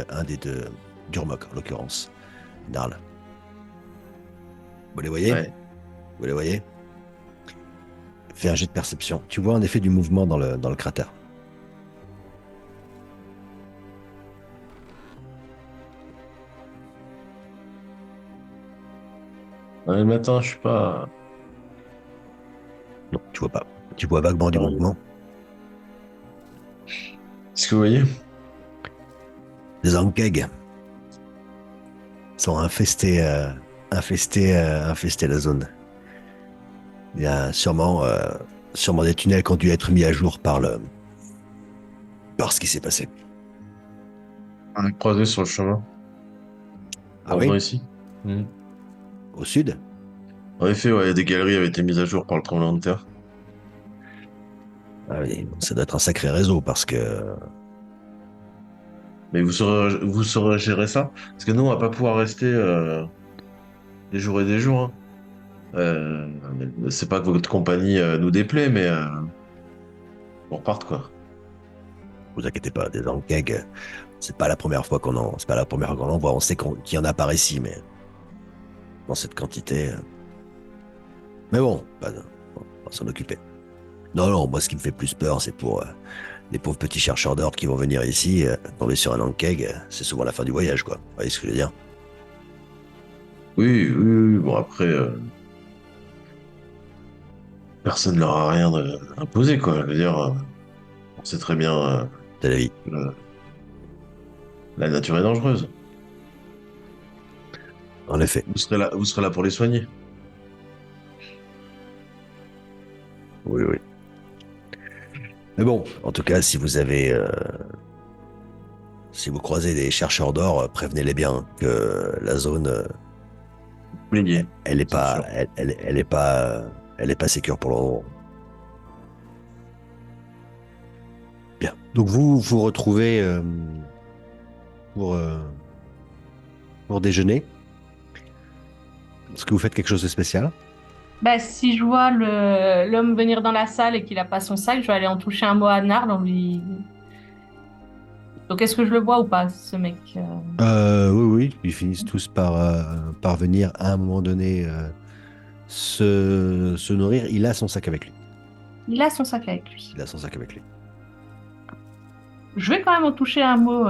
un des deux, Durmok en l'occurrence, Narl. Vous les voyez? Ouais. Vous les voyez? Fais un jet de perception. Tu vois en effet du mouvement dans le cratère. Ouais, le matin, je suis pas. Non, tu vois pas. Tu vois vaguement du Ah. mouvement. Est-ce que vous voyez? Les Ankeg sont infestés la zone. Il y a sûrement des tunnels qui ont dû être mis à jour par ce qui s'est passé. On a croisé sur le chemin. Ah En oui? venant ici. Mhm. Au sud? En effet, ouais, des galeries avaient été mises à jour par le tremblement de terre. Ah oui, ça doit être un sacré réseau parce que Mais vous saurez gérer ça? Parce que nous, on va pas pouvoir rester des jours et des jours, hein. C'est pas que votre compagnie nous déplaît, mais on reparte, quoi. vous inquiétez pas, des Ankeg, c'est pas la première fois c'est pas la première fois qu'on en voit. On sait qu'il y en a par ici, mais dans cette quantité. Mais bon, on va s'en occuper. Non, non, moi ce qui me fait plus peur, c'est pour les pauvres petits chercheurs d'or qui vont venir ici, tomber sur un Ankeg, c'est souvent la fin du voyage, quoi. Vous voyez ce que je veux dire? Oui, oui, oui. Bon, après, personne ne leur a rien imposé, quoi. Je veux dire, on sait très bien C'est la vie. que la nature est dangereuse. En effet. Vous serez là pour les soigner. Oui, oui. Mais bon, en tout cas, si vous croisez des chercheurs d'or, prévenez-les bien que la zone, Oubliez, elle est c'est pas, sûr. elle est pas sécure pour le moment. Bien. Donc vous vous retrouvez pour euh, pour déjeuner. Est-ce que vous faites quelque chose de spécial? Bah, si je vois l'homme venir dans la salle et qu'il a pas son sac, je vais aller en toucher un mot à Narl en lui. Donc, est-ce que je le vois ou pas, ce mec? Oui, oui. Ils finissent tous par venir à un moment donné se nourrir. Il a son sac avec lui. Il a son sac avec lui. Il a son sac avec lui. Je vais quand même en toucher un mot.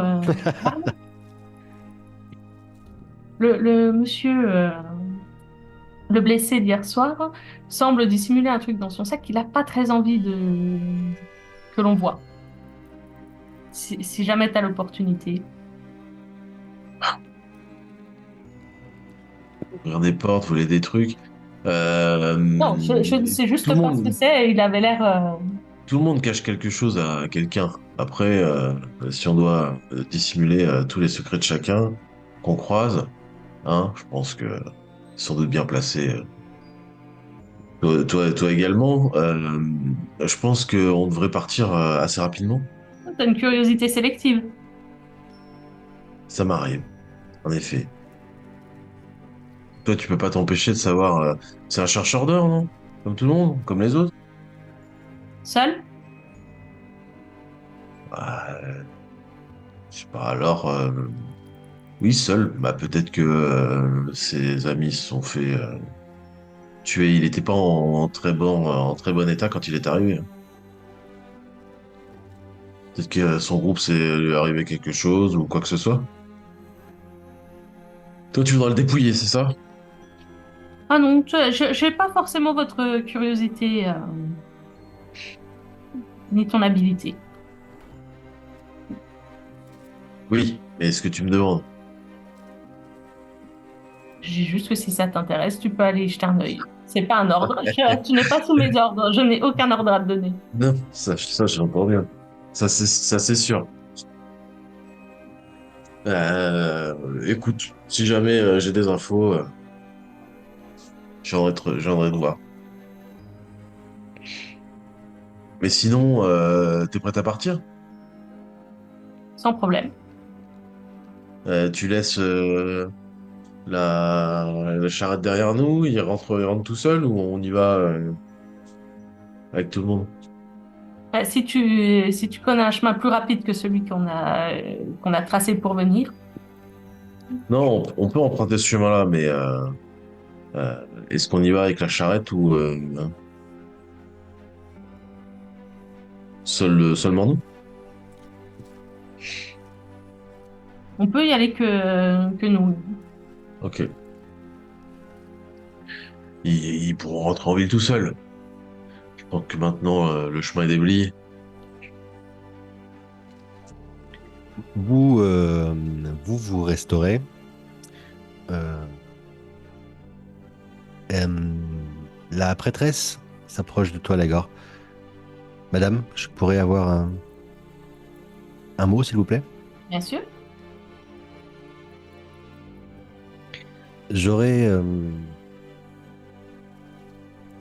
Le monsieur, le blessé d'hier soir, semble dissimuler un truc dans son sac qu'il n'a pas très envie que l'on voit. Si jamais tu as l'opportunité. Ouvrir des portes, voler des trucs. Non, je ne sais juste Tout le pas ce que monde, c'est. Il avait l'air. tout le monde cache quelque chose à quelqu'un. Après, si on doit dissimuler tous les secrets de chacun qu'on croise, hein, je pense que sans doute bien placé. Toi également. Je pense qu'on devrait partir assez rapidement. T'as une curiosité sélective. Ça m'arrive, en effet. Toi, tu peux pas t'empêcher de savoir. C'est un chercheur d'or, non? Comme tout le monde, comme les autres. Seul? Bah, je sais pas. Alors, oui, seul. Bah, peut-être que ses amis se sont fait tuer. Il était pas en très bon état quand il est arrivé. Peut-être que son groupe lui est arrivé quelque chose ou quoi que ce soit. Toi, tu voudras le dépouiller, c'est ça? Ah non, je n'ai pas forcément votre curiosité. ni ton habilité. Oui, mais est-ce que tu me demandes? J'ai juste que si ça t'intéresse, tu peux aller y jeter un œil. C'est pas un ordre. Tu n'es pas sous mes ordres. Je n'ai aucun ordre à te donner. Non, ça j'entends bien. Ça, c'est sûr. Écoute, si jamais j'ai des infos, j'aimerais te voir. Mais sinon, t'es prête à partir? Sans problème. Tu laisses la charrette derrière nous, il rentre tout seul ou on y va avec tout le monde? Si tu connais un chemin plus rapide que celui qu'on a tracé pour venir, Non, on peut emprunter ce chemin-là, mais est-ce qu'on y va avec la charrette ou seulement nous? on peut y aller que nous. Ok. Ils pourront rentrer en ville tout seuls. Je pense que maintenant le chemin est déblayé. Vous resterez. Euh, la prêtresse s'approche de toi, Lagor. Madame, je pourrais avoir un mot, s'il vous plaît? Bien sûr. J'aurais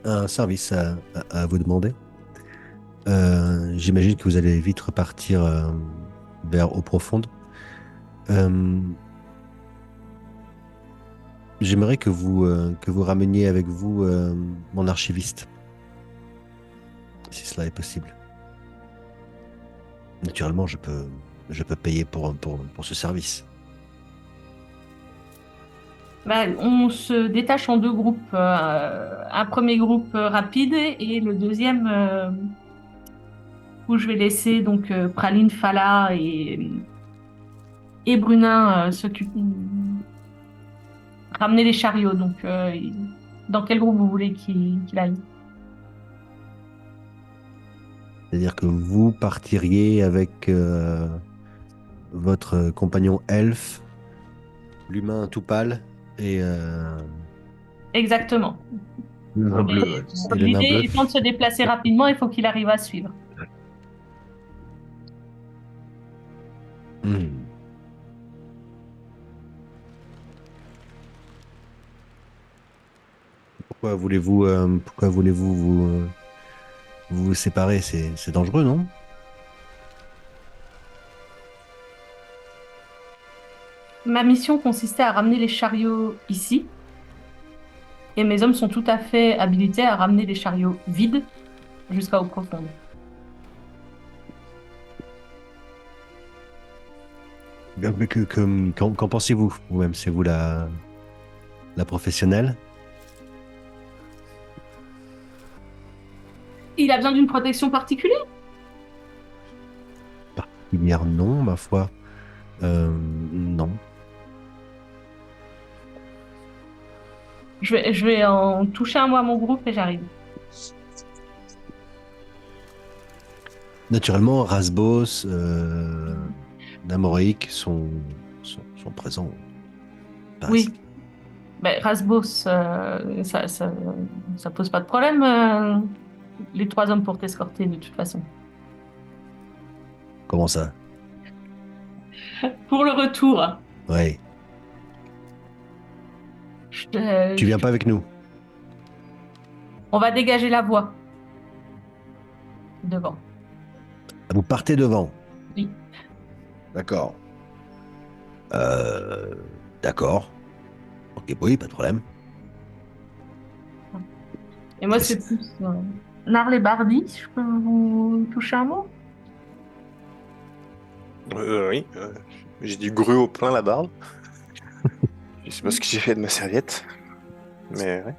un service à vous demander. J'imagine que vous allez vite repartir vers eau profonde. J'aimerais que vous rameniez avec vous mon archiviste, si cela est possible. Naturellement, je peux payer pour ce service. On se détache en deux groupes. Un premier groupe rapide et le deuxième où je vais laisser donc Praline, Fala et Brunin ramener les chariots. Donc, dans quel groupe vous voulez qu'il aille? C'est-à-dire que vous partiriez avec votre compagnon elfe, l'humain tout pâle et Exactement. Le nain bleu, ouais. Et le nain bleu. L'idée étant de se déplacer rapidement, il faut qu'il arrive à suivre. Hmm. Pourquoi voulez-vous vous séparer? C'est dangereux, non? Ma mission consistait à ramener les chariots ici, et mes hommes sont tout à fait habilités à ramener les chariots vides jusqu'à eau profonde. Mais qu'en pensez-vous vous-même? C'est vous la professionnelle? Il a besoin d'une protection particulière? Particulière, non, ma foi. Non. Je vais en toucher un mot à mon groupe et j'arrive. Naturellement, Rasbos, Namoric sont présents. Oui. Rasbos, ça pose pas de problème. Les 3 hommes pour t'escorter de toute façon. Comment ça? Pour le retour, Ouais. Tu viens pas avec nous? on va dégager la voie devant. Vous partez devant? Oui. D'accord. D'accord. Ok, oui, pas de problème. Et moi, c'est plus Narl et Bardi, si je peux vous toucher un mot. Oui, j'ai du gruau plein la barbe. Je sais pas ce que j'ai fait de ma serviette. Mais ouais.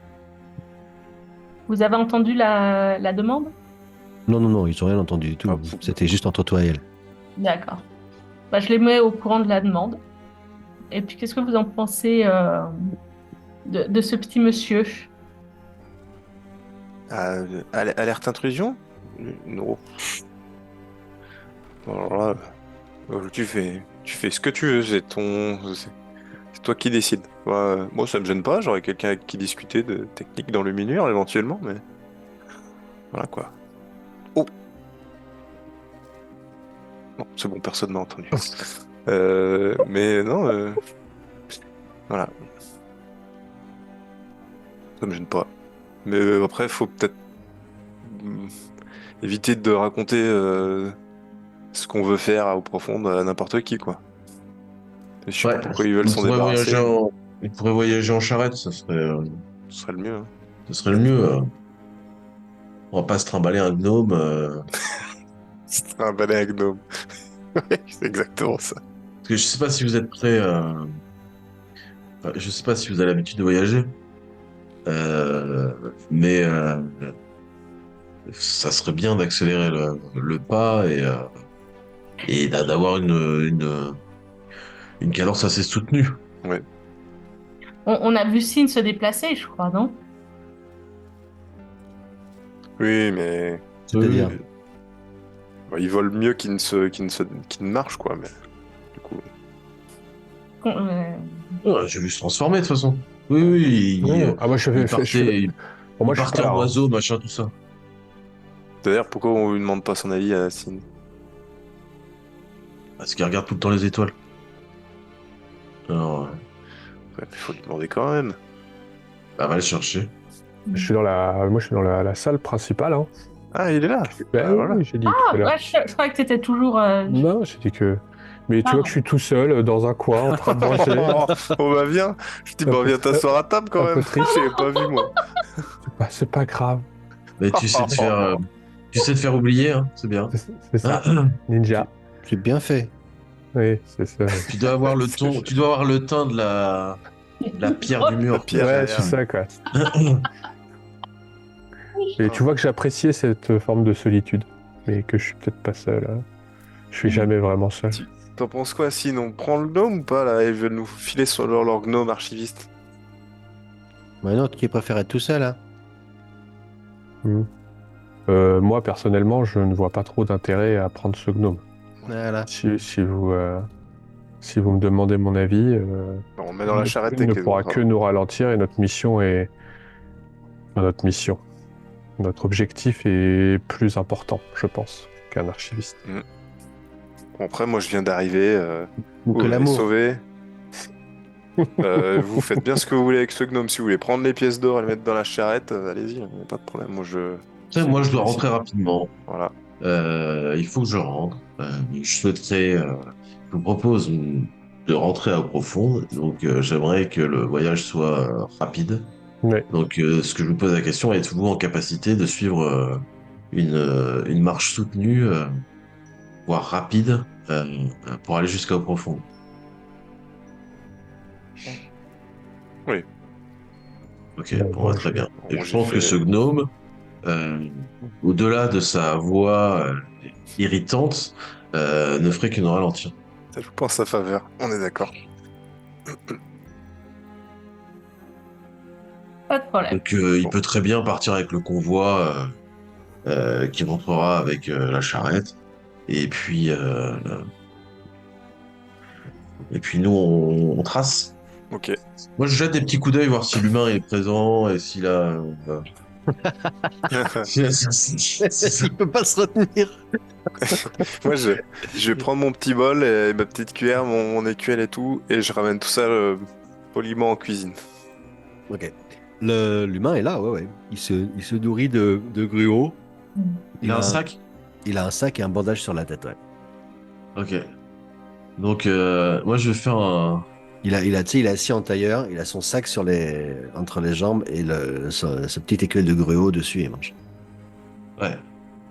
Vous avez entendu la demande? Non, ils ont rien entendu du tout. Ah, C'était juste entre toi et elle. D'accord. Je les mets au courant de la demande. Et puis, qu'est-ce que vous en pensez de ce petit monsieur? Alerte intrusion? Non. Alors là, tu fais ce que tu veux, c'est toi qui décides. Moi, ça me gêne pas, j'aurais quelqu'un avec qui discuter de technique dans le mineur éventuellement, mais voilà quoi. Oh, non, c'est bon, personne m'a entendu. Mais non, voilà, ça me gêne pas. Mais après, faut peut-être mm, éviter de raconter ce qu'on veut faire au profond à n'importe qui, quoi. Je sais pas Ouais, pourquoi ils veulent s'en débarrasser. il pourrait voyager en charrette, Ce serait le mieux, hein. ce serait le mieux. On va pas se trimballer un gnome. C'est un balai à gnome. Ouais, c'est exactement ça. Parce que je sais pas si vous êtes prêts. Enfin, je sais pas si vous avez l'habitude de voyager. Mais ça serait bien d'accélérer le pas et d'avoir une cadence assez soutenue. Ouais. On a vu Sin se déplacer, je crois, non? Oui, mais C'est-à-dire, il vole mieux qu'il ne marche, quoi. Mais du coup, Ouais, j'ai vu se transformer de toute façon. Oui, oui, Non. Ah, moi, il partait, pour moi, il je suis partait pas là, en hein. oiseau, machin, tout ça. d'ailleurs, pourquoi on lui demande pas son avis à Sin? Parce qu'il regarde tout le temps les étoiles. Alors, Ouais, il faut lui demander quand même. bah, va le chercher. Moi, je suis dans la salle principale, hein. Ah, il est là. Ben Ah, voilà. oui, j'ai dit tout Ah, à l'heure. ouais, je croyais que t'étais toujours. Non, j'ai dit que. Mais tu vois Pardon. que je suis tout seul dans un coin en train de manger. Oh, bah viens. Je dis, Un bah peu- viens t'asseoir à table quand un peu même. triste. Je l'avais pas vu, moi. C'est pas grave. Mais tu sais te faire oublier, hein, c'est bien. C'est ça. Ninja. c'est bien fait. Oui, c'est ça. Tu dois avoir le ton, tu dois avoir le teint de la pierre du La mur. pierre Ouais, derrière. c'est ça, quoi. Et tu vois que j'appréciais cette forme de solitude. Mais que je suis peut-être pas seul, hein. Je suis jamais vraiment seul. T'en penses quoi, Sin? On prend le gnome ou pas, là? Ils veulent nous filer sur leur gnome archiviste. Un autre qui préfère être tout seul, hein. Moi, personnellement, je ne vois pas trop d'intérêt à prendre ce gnome. Voilà. Si vous me demandez mon avis, Bon, on le met dans la il charrette ne avec les pourra autres. que nous ralentir et notre mission est... enfin, notre mission. Notre objectif est plus important, je pense, qu'un archiviste. Bon, après, moi, je viens d'arriver. Ou Vous que m'avez l'amour. sauvé. Vous faites bien ce que vous voulez avec ce gnome. Si vous voulez prendre les pièces d'or et les mettre dans la charrette, allez-y, y a pas de problème. Moi, je dois rentrer rapidement. Voilà. Il faut que je rentre. Je vous propose de rentrer à profonde. Donc, j'aimerais que le voyage soit rapide. Ouais. Donc, ce que je vous pose la question, êtes-vous en capacité de suivre une marche soutenue, voire rapide, pour aller jusqu'à profonde? Oui. Ok, Bon, bon, moi, très bien. Et bon, je j'ai pense fait- que ce gnome, au-delà de sa voix irritante, ne ferait que nous ralentir. Ça joue pas en sa faveur. On est d'accord. Pas de problème. Donc, il peut très bien partir avec le convoi qui rentrera avec la charrette. Et puis, nous, on trace. Ok. Moi, je jette des petits coups d'œil, voir si l'humain est présent et s'il a... Il peut pas se retenir. Moi, je vais prendre mon petit bol et ma petite cuillère, mon écuelle et tout, et je ramène tout ça poliment en cuisine. Ok. L'humain est là, ouais. Il se nourrit de gruau. Il a un sac? Il a un sac et un bandage sur la tête, ouais. Ok. Donc, moi, je vais faire un... Tu sais, il est assis en tailleur, il a son sac entre les jambes et sa petite écuelle de gruau dessus, il mange. Ouais.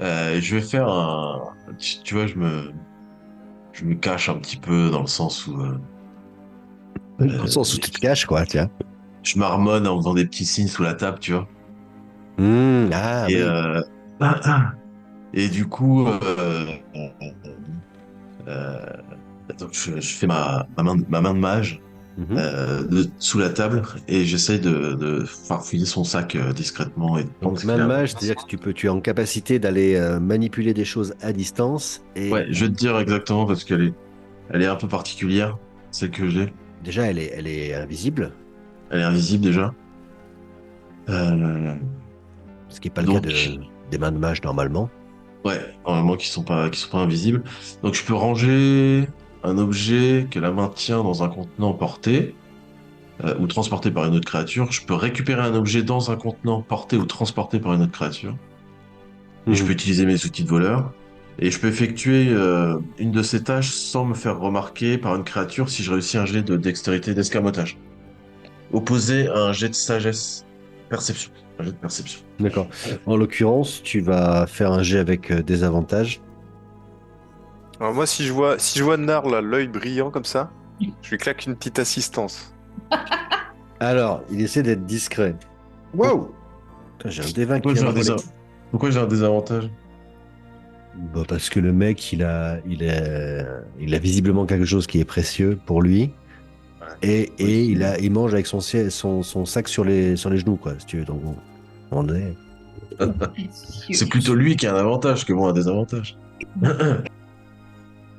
Je vais faire un... Tu vois, je me cache un petit peu dans le sens où... Dans le sens où tu te caches, quoi, tiens. je marmonne en faisant des petits signes sous la table, tu vois. Ah, Et, oui. et du coup, donc je fais ma main de mage Mhm. sous la table et j'essaye de farfouiller son sac discrètement et de prendre Donc, ce qu'il main y de a. mage, c'est-à-dire que tu es en capacité d'aller manipuler des choses à distance. Et Ouais, je vais te dire exactement parce elle est un peu particulière, celle que j'ai. déjà, elle est invisible, Elle est invisible déjà. Euh, ce qui n'est pas le cas donc, des mains de mage normalement. ouais, normalement qui sont pas invisibles. Donc, je peux ranger un objet que la main tient dans un contenant porté ou transporté par une autre créature. Je peux récupérer un objet dans un contenant porté ou transporté par une autre créature. Et je peux Mhm. utiliser mes outils de voleur. Et je peux effectuer une de ces tâches sans me faire remarquer par une créature si je réussis un jet de dextérité d'escamotage. Opposé à un jet de sagesse. Perception. Un jet de perception. D'accord. En l'occurrence, tu vas faire un jet avec des avantages. Alors moi, si je vois Nar, là, l'œil brillant comme ça, je lui claque une petite assistance. Alors, il essaie d'être discret. Waouh! Putain, j'ai un D20 qui Pourquoi vient j'ai un, d'envoler. Pourquoi j'ai un désavantage? Bah, parce que le mec, il a visiblement quelque chose qui est précieux pour lui. Et Oui. il mange avec son sac sur les genoux, quoi, si tu veux. Donc, on est... C'est plutôt lui qui a un avantage que moi un désavantage.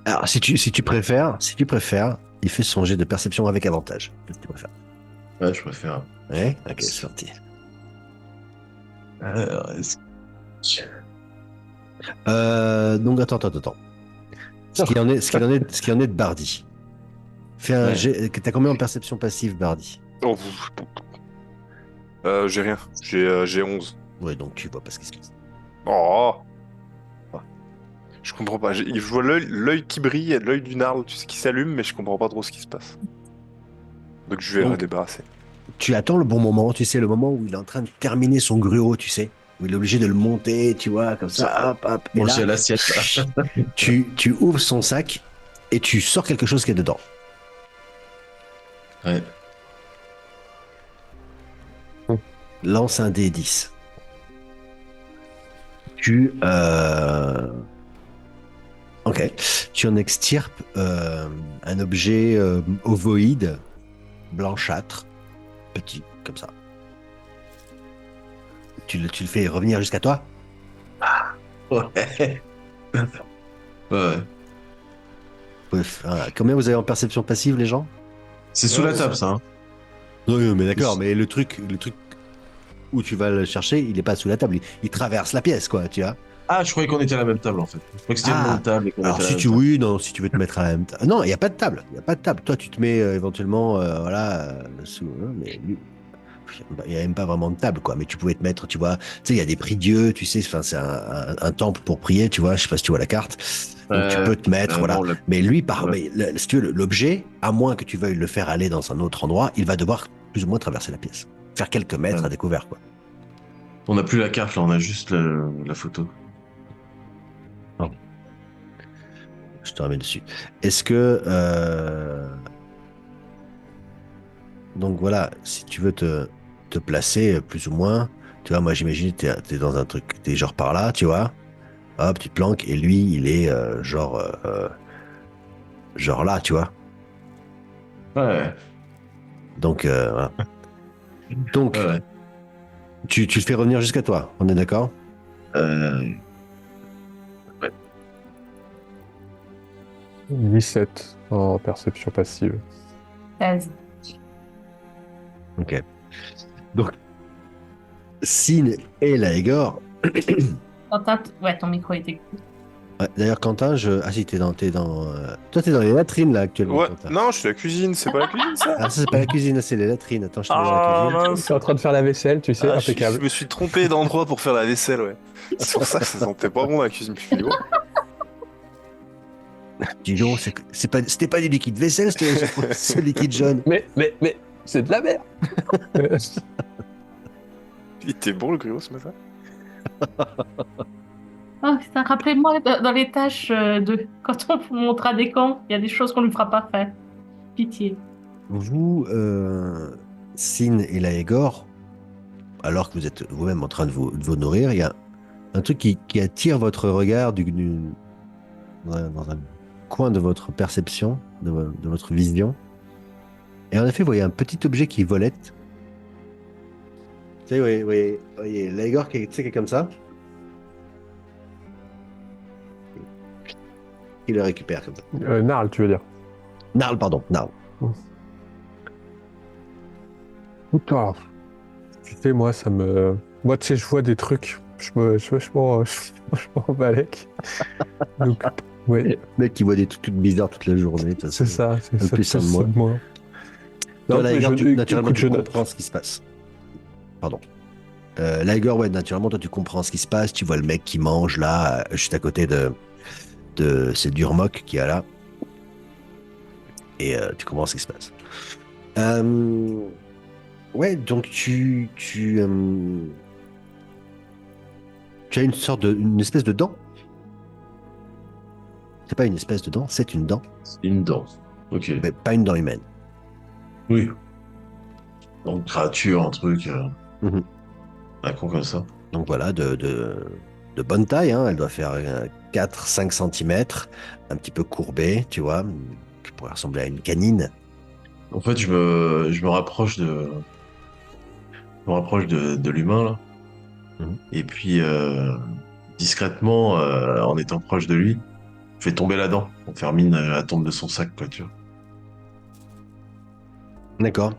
Alors, si tu préfères, il fait son jet de perception avec avantage. Si tu préfères. Ouais, je préfère. Ouais? Ok, c'est parti. Alors, est-ce Donc, attends. Ce qu'il en est de Bardi. Fais un Ouais. jet. T'as combien en perception passive, Bardi? Oh, j'ai rien. J'ai 11. Ouais, donc tu vois pas ce qui se passe. Oh! Je comprends pas. Je vois l'œil qui brille, l'œil du Narl, tu sais, qui s'allume, mais je comprends pas trop ce qui se passe. Donc je vais Donc, redébarrasser. tu attends le bon moment, tu sais, le moment où il est en train de terminer son gruau, tu sais, où il est obligé de le monter, tu vois, comme ça, hop, hop. Et Moi, là, j'ai l'assiette là. tu ouvres son sac et tu sors quelque chose qui est dedans. Ouais. Lance un D10. Tu, ok. Tu en extirpes un objet ovoïde, blanchâtre, petit, comme ça. Tu le fais revenir jusqu'à toi? Ouais. Ouais. Ouais, combien vous avez en perception passive, les gens? C'est sous la table, ça. Hein. Oui, mais d'accord, mais le truc où tu vas le chercher, il est pas sous la table, il traverse la pièce, quoi, tu vois. Ah, je croyais qu'on était à la même table, en fait. Je croyais que c'était une Ah, longue table et qu'on alors était à la si même tu, table. oui, non, si tu veux te mettre à la même table. Non, il n'y a pas de table, il n'y a pas de table. Toi, tu te mets éventuellement, voilà, sous, mais lui, il n'y a même pas vraiment de table, quoi. Mais tu pouvais te mettre, tu vois, tu sais, il y a des prie-dieux, tu sais, enfin, c'est un temple pour prier, tu vois, je sais pas si tu vois la carte. Donc tu peux te mettre, voilà. Bon, Mais lui, ouais. mais, si tu veux, l'objet, à moins que tu veuilles le faire aller dans un autre endroit, il va devoir plus ou moins traverser la pièce. Faire quelques mètres Ouais. à découvert, quoi. On n'a plus la carte, là, on a juste la photo. Pardon. Je te remets dessus. Est-ce que... Donc voilà, si tu veux te placer plus ou moins, tu vois, moi j'imagine que t'es dans un truc, t'es genre par là, tu vois, hop, tu te planques, et lui, il est genre là, tu vois. Ouais. Donc, voilà. Donc Ouais. tu le fais revenir jusqu'à toi, on est d'accord? Ouais. 17 en perception passive. 16. Ok. Donc, Sin et Laegor. Quentin, ouais, ton micro était cool. Ouais, d'ailleurs, Quentin, ah si, toi, t'es dans les latrines, là, actuellement, Ouais, Quentin. non, je suis à la cuisine, c'est pas la cuisine ça? Ah, ça, c'est pas la cuisine, c'est les latrines. Attends, je te mets dans la Ah cuisine. Je mince! suis en train de faire la vaisselle, tu sais, Ah, impeccable. je me suis trompé d'endroit pour faire la vaisselle, ouais. C'est pour ça que ça sentait pas bon la cuisine. Je me suis dit, oh, Dis donc, c'était pas du liquide vaisselle, c'était ce liquide jaune. Mais, c'est de la merde. il était bon le griot ce matin? Oh putain, rappelez-moi dans les tâches quand on vous montrera des camps, il y a des choses qu'on ne lui fera pas faire. Pitié. Vous, Sin et Laegor, alors que vous êtes vous-même en train de vous nourrir, il y a un truc qui attire votre regard dans un coin de votre perception, de votre vision. Et en effet, vous voyez un petit objet qui volette. Tu sais, oui, voyez Laegor qui est comme ça. Il le récupère comme ça. Narl, tu veux dire. Narl, pardon, Narl. Toi, tu sais, moi, ça me. Moi, tu sais, je vois des trucs. Je m'en balèque. Donc, ouais, Le mec qui voit des trucs bizarres toute la journée. De toute c'est façon. ça. C'est Un ça. plus C'est un de ça moi. de moi. Toi, Non, mais Laegor, naturellement, écoute, tu je note. comprends ce qui se passe. Pardon. Laegor, ouais, naturellement, toi, tu comprends ce qui se passe. Tu vois le mec qui mange là, juste à côté de c'est Durmok qui est là. Et tu comprends ce qui se passe. Ouais, donc tu as une espèce de dent. C'est pas une espèce de dent, c'est une dent, C'est une dent. Ok. mais pas une dent humaine. Oui. Donc, créature, un truc. Mhm. Un con comme ça. Donc voilà, de bonne taille, hein. Elle doit faire 4-5 cm, un petit peu courbée, tu vois, qui pourrait ressembler à une canine. En fait, je me rapproche de l'humain, là. Mhm. Et puis, discrètement, en étant proche de lui, je fais tomber la dent. Pour faire mine, elle tombe de son sac, quoi, tu vois. D'accord.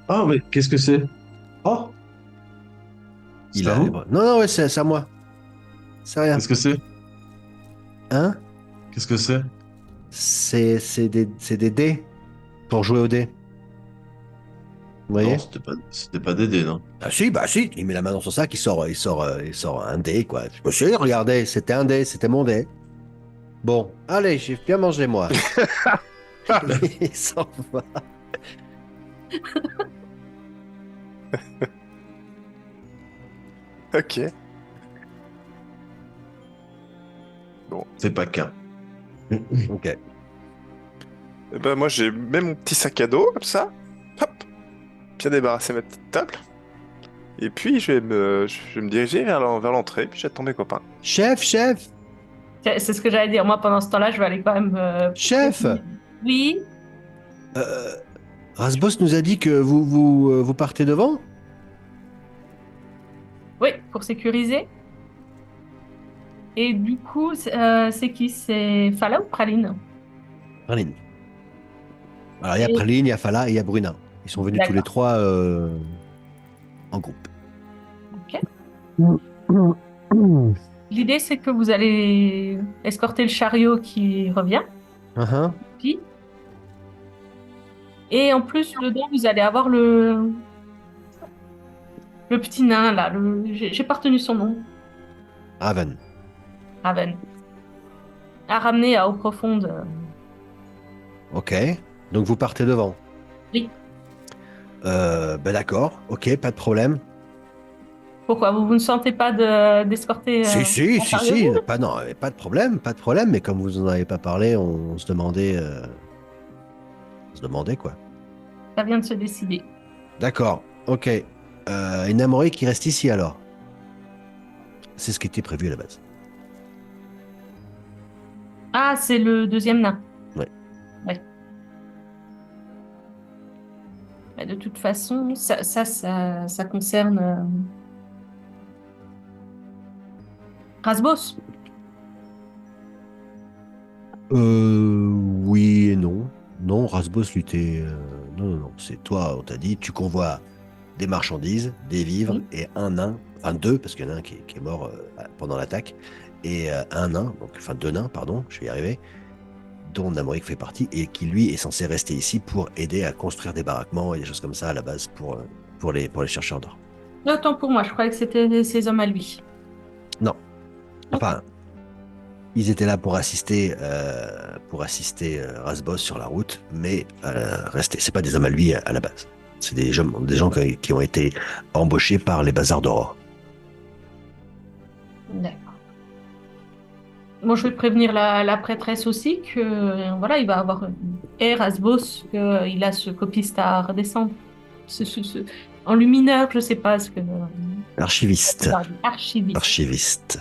Ah, mais qu'est-ce que c'est? Oh! Il C'est à a... vous? Non, ouais, c'est à moi. C'est rien. Qu'est-ce que c'est? Hein? Qu'est-ce que c'est? C'est des dés pour jouer aux dés. Vous voyez? Non, c'était pas Dédé, non? Ah si, bah si, il met la main dans son sac, il sort un dé, quoi. Je me suis dit, regardez, c'était un dé, c'était mon dé. Bon, allez, j'ai bien mangé, moi. Il s'en va. Ok. C'est pas qu'un. Ok. Eh ben, moi, j'ai même mon petit sac à dos, comme ça. Hop. Bien débarrassé ma petite table. Et puis, je vais me diriger vers l'entrée, puis j'attends mes copains. Chef, C'est ce que j'allais dire. Moi, pendant ce temps-là, je vais aller quand même. chef, Oui. Rasbos nous a dit que vous partez devant? Oui, pour sécuriser. Et du coup, c'est qui? C'est Fala ou Praline? Praline. Alors, il y a Et- Praline, il y a Fala et il y a Bruna. Ils sont venus tous les D'accord. trois en groupe. Ok. L'idée, c'est que vous allez escorter le chariot qui revient. Uh-huh. Puis- Et en plus, dedans, vous allez avoir le petit nain, là. J'ai pas retenu son nom. Raven. Raven. À ramener à eau profonde. Ok. Donc, vous partez devant. Oui. Ben d'accord. Ok, pas de problème. Pourquoi? Vous ne sentez pas d'escorter Si, un chariot? si. Pas, non, pas de problème, pas de problème. Mais comme vous en avez pas parlé, on se demandait quoi. Ça vient de se décider. D'accord. Ok. Une Namoré qui reste ici alors. C'est ce qui était prévu à la base. Ah, c'est le deuxième nain. Ouais. Ouais. Mais de toute façon, ça concerne Rasbos. Oui et non. Non, Rasbos lui t'es. Non. C'est toi, on t'a dit, tu convoies des marchandises, des vivres Oui. et un nain, enfin deux, parce qu'il y en a un qui est mort pendant l'attaque, et un nain, donc, enfin deux nains, pardon, je vais y arriver, dont Namoric fait partie, et qui lui est censé rester ici pour aider à construire des baraquements et des choses comme ça à la base pour les chercheurs d'or. Autant pour moi, je croyais que c'était ses hommes à lui. Non. Enfin, ils étaient là pour assister Rasbos sur la route, mais rester. C'est pas des hommes à lui à la base. C'est des gens qui ont été embauchés par les bazars d'or. D'accord. Bon, je vais prévenir la prêtresse aussi que voilà, il va avoir Rasbos, qu'il a ce copiste à redescendre. En lumineur, je sais pas ce que. Archiviste. Archiviste. Archiviste.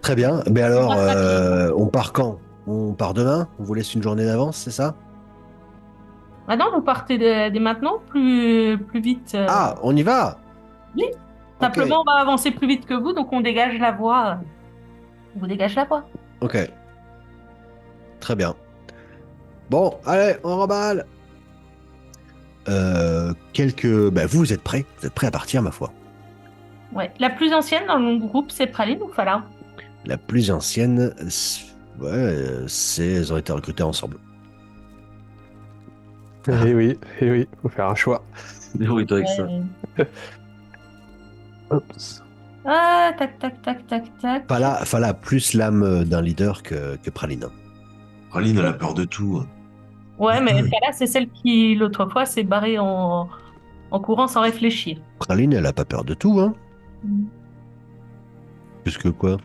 Très bien. Mais alors, on part quand? On part demain? On vous laisse une journée d'avance, c'est ça? Ah non, vous partez dès maintenant, plus vite. Ah, on y va! Oui. Ok, Simplement, on va avancer plus vite que vous, donc on dégage la voie. On vous dégage la voie. ok. Très bien. Bon, allez, on remballe! Vous êtes prêts? Vous êtes prêts à partir, ma foi. Ouais. La plus ancienne dans le groupe, c'est Praline ou Fala? La plus ancienne, elles ont été recrutées ensemble. Et oui, faut faire un choix. Oui, toi avec ça. Ouais. Oups. Ah, tac, tac, tac, tac, tac. Fala plus l'âme d'un leader que Praline. Praline, elle a peur de tout. Ouais, mais Fala, c'est celle qui, l'autre fois, s'est barrée en courant sans réfléchir. Praline, elle a pas peur de tout, hein? Plus que quoi?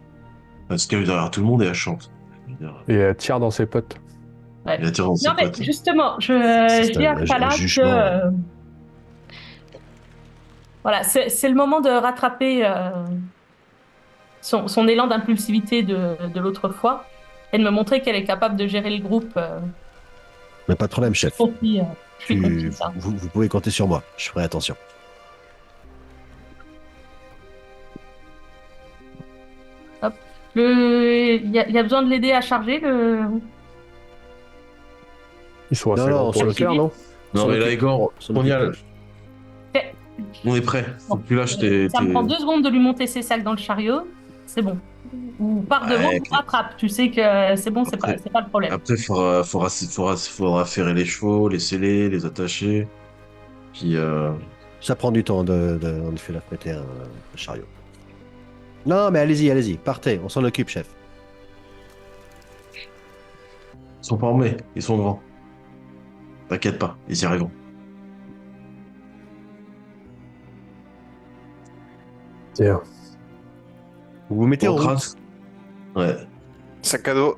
Parce qu'elle est derrière tout le monde et elle chante. Je veux dire, Et elle tire dans ses potes. Ouais. elle attire dans ses Non, mais potes. justement, C'est je dis à un Fala que jugement. voilà, c'est le moment de rattraper son élan d'impulsivité de l'autre fois et de me montrer qu'elle est capable de gérer le groupe. Mais pas de problème, chef. Je suis confiante, ça. Vous pouvez compter sur moi. Je ferai attention. Il y a besoin de l'aider à charger le. Ils sont assez Non, grands non, pour le faire, non? Non, mais là, Igor, Son on y occupe. a. On est prêt. Faut que tu lâches tes. Ça me prend 2 secondes de lui monter ses sacs dans le chariot. C'est bon. Ou par devant, Ouais, ou rattrape. Tu sais que c'est bon, Après- c'est pas le problème. Après, faudra ferrer les chevaux, les sceller, les attacher. Puis, Ça prend du temps en effet d'affréter un chariot. Non, mais allez-y, partez, on s'en occupe, chef. ils sont pas armés, ils sont grands. T'inquiète pas, ils y arriveront. Tiens. Vous vous mettez en On route. trace. Ouais. Sac à dos.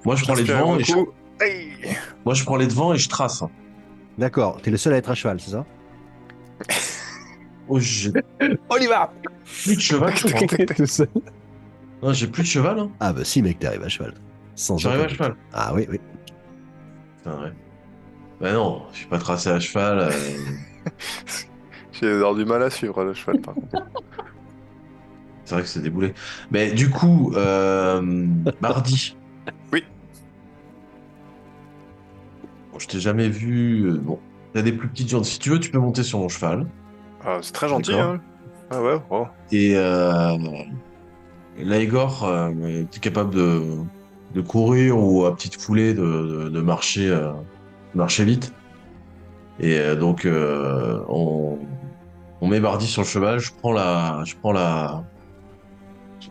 Moi, je prends les J'inspire un devants gros et je... coup. Aïe. Moi, je prends les devants et je trace. D'accord, t'es le seul à être à cheval, c'est ça? Oh, j'ai On y va. plus de cheval, je crois. Tout seul. Non, j'ai plus de cheval, hein. Ah bah si, mec, t'arrives à cheval. Sans J'arrive aucun à doute. cheval. Ah oui, oui. Putain, ouais. Bah non, je suis pas tracé à cheval. J'ai avoir du mal à suivre le cheval, par contre. C'est vrai que c'est déboulé. Mais du coup, mardi. Oui. Bon, je t'ai jamais vu. Bon, t'as des plus petites jambes. Si tu veux, tu peux monter sur mon cheval. Ah, c'est très gentil, D'accord. hein. Ah ouais, oh. Et là, Igor, t'es capable de courir ou à petite foulée de marcher vite. Et donc, on met Bardi sur le cheval. Je prends la, je sais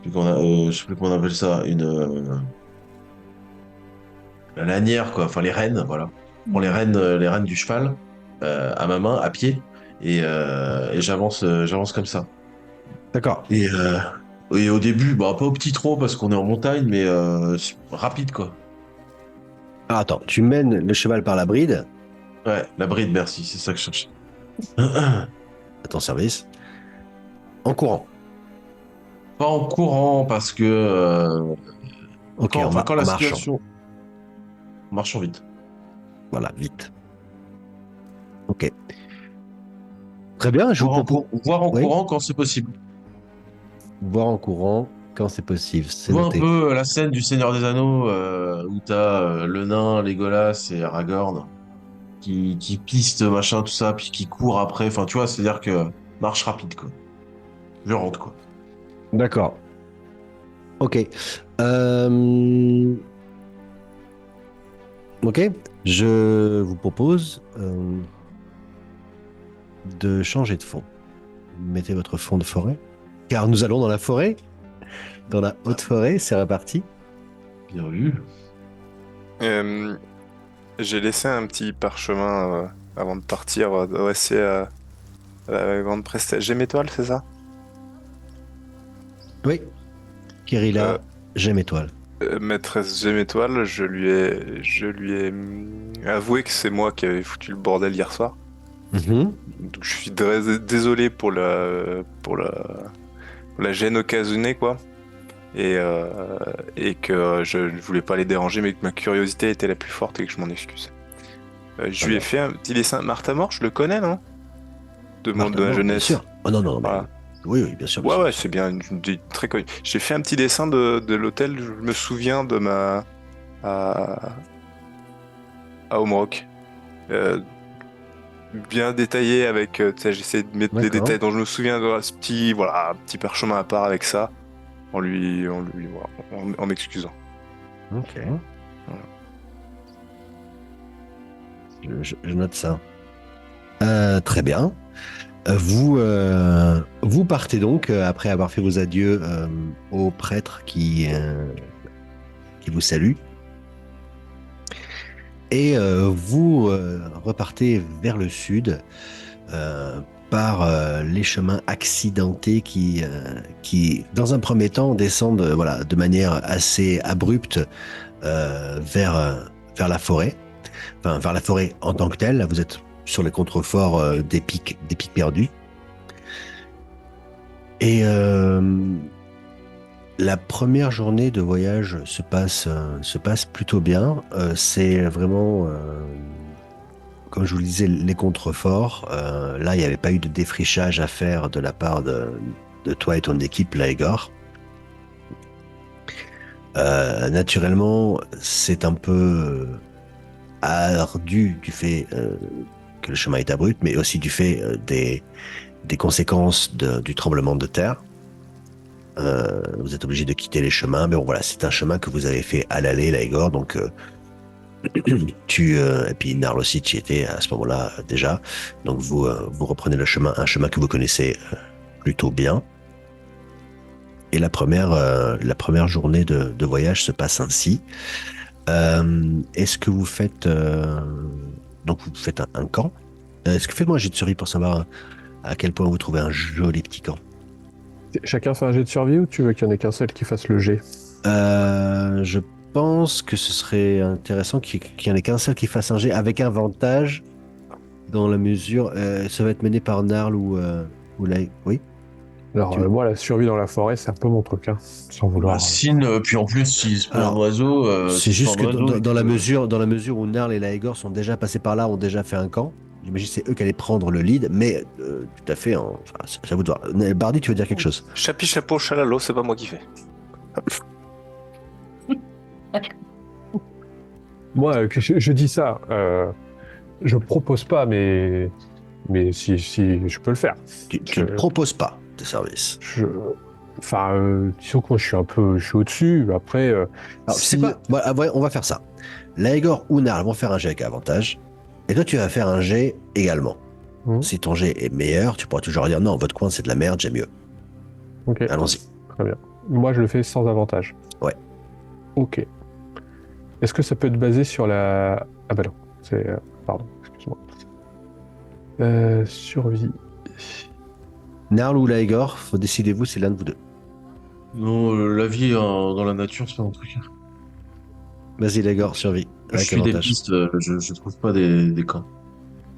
plus comment on appelle ça, la lanière, quoi. Enfin, les rênes, voilà. Je prends les rênes du cheval à ma main, à pied, et j'avance comme ça. D'accord. Et au début, bah, pas au petit trot parce qu'on est en montagne, mais c'est rapide, quoi. Ah, attends, tu mènes le cheval par la bride, Ouais, la bride, merci, c'est ça que je cherchais. à ton service, en courant. Pas en courant parce que Ok, quand en la marchant. situation, en marchant vite. Voilà, vite. Ok. Très bien, je vous propose Voir en Oui. courant quand c'est possible. voir en courant quand c'est possible. C'est Vois un noté. peu la scène du Seigneur des Anneaux où t'as le nain, Legolas et Aragorn qui pistent, machin, tout ça, puis qui courent après. Enfin, tu vois, c'est-à-dire que marche rapide, quoi. Je rentre, quoi. D'accord. Ok. Euh, Ok. Je vous propose de changer de fond. Mettez votre fond de forêt. Car nous allons dans la forêt. Dans la haute forêt, c'est reparti. Bien vu. J'ai laissé un petit parchemin avant de partir, adressé à la grande prestataire. Gémétoile, c'est ça? Oui. Kirilla, Euh, j'aime étoile. Maîtresse Gémétoile, je lui ai avoué que c'est moi qui avais foutu le bordel hier soir. Mhm. Donc je suis désolé pour la gêne occasionnée, quoi. et que je ne voulais pas les déranger, mais que ma curiosité était la plus forte et que je m'en excuse. Je lui ai fait un petit dessin. Martha Mort, je le connais, non? De Martin ma Mort, bien jeunesse. sûr. Oh non, non, mais Voilà. oui, oui, bien sûr. Bien Ouais, sûr, ouais, bien sûr. c'est bien, très connu. J'ai fait un petit dessin de l'hôtel, je me souviens de à, à Homerock. Euh, Bien détaillé avec, tu sais, j'essaie de mettre les D'accord. détails dont je me souviens de ce petit, voilà, un petit parchemin à part avec ça, voilà, en m'excusant. Ok. Voilà. Je note ça. Très bien. Vous partez donc, après avoir fait vos adieux au prêtre qui vous salue. Et vous repartez vers le sud par les chemins accidentés qui, dans un premier temps, descendent voilà, de manière assez abrupte vers la forêt. Enfin, vers la forêt en tant que telle. Là, vous êtes sur les contreforts des pics perdus. Et la première journée de voyage se passe plutôt bien. C'est vraiment, comme je vous le disais, les contreforts. Là, il n'y avait pas eu de défrichage à faire de la part de toi et ton équipe, là, Igor. Naturellement, c'est un peu ardu du fait que le chemin est abrupt, mais aussi du fait des conséquences du tremblement de terre. Vous êtes obligé de quitter les chemins, mais bon voilà, c'est un chemin que vous avez fait à l'aller, là, Igor, donc et puis Narl aussi, tu y étais à ce moment-là déjà, donc vous reprenez un chemin que vous connaissez plutôt bien. Et la première journée de voyage se passe ainsi. Est-ce que vous faites donc vous faites un camp? Est-ce que faites-moi un jet de survie pour savoir à quel point vous trouvez un joli petit camp? Chacun fait un jet de survie ou tu veux qu'il y en ait qu'un seul qui fasse le jet? Je pense que ce serait intéressant qu'il n'y en ait qu'un seul qui fasse un jet avec avantage dans la mesure ça va être mené par Narl ou la... Oui. Alors, moi, la survie dans la forêt, c'est un peu mon truc, hein, sans vouloir. Sin, puis en plus, s'il se prend un Alors, oiseau, c'est juste que il dans la mesure où Narl et Laegor sont déjà passés par là, ont déjà fait un camp. J'imagine que c'est eux qui allaient prendre le lead, mais tout à fait, enfin, c'est à vous de voir. Bardi, tu veux dire quelque chose? Chapi, chapeau, chalalo, c'est pas moi qui fais. Moi, je dis ça, je propose pas, mais si je peux le faire. Tu ne proposes pas de service. Enfin, disons que moi, je suis au-dessus. Après, Alors, tu sais quoi? On va faire ça. Laegor ou Narl vont faire un jet avec avantage, et toi, tu vas faire un jet également. Si ton jet est meilleur, tu pourras toujours dire non, votre coin c'est de la merde, j'ai mieux. Ok. Allons-y. Très bien. Moi, je le fais sans avantage. Ouais. Ok. Est-ce que ça peut être basé sur la... Ah bah non, c'est... pardon, excuse-moi. Survie. Narl ou Laegor, faut décider-vous, c'est l'un de vous deux. Non, la vie dans la nature, c'est pas mon truc. Vas-y, Laegor, survie. Je Avec suis des avantage. pistes, je trouve pas des camps.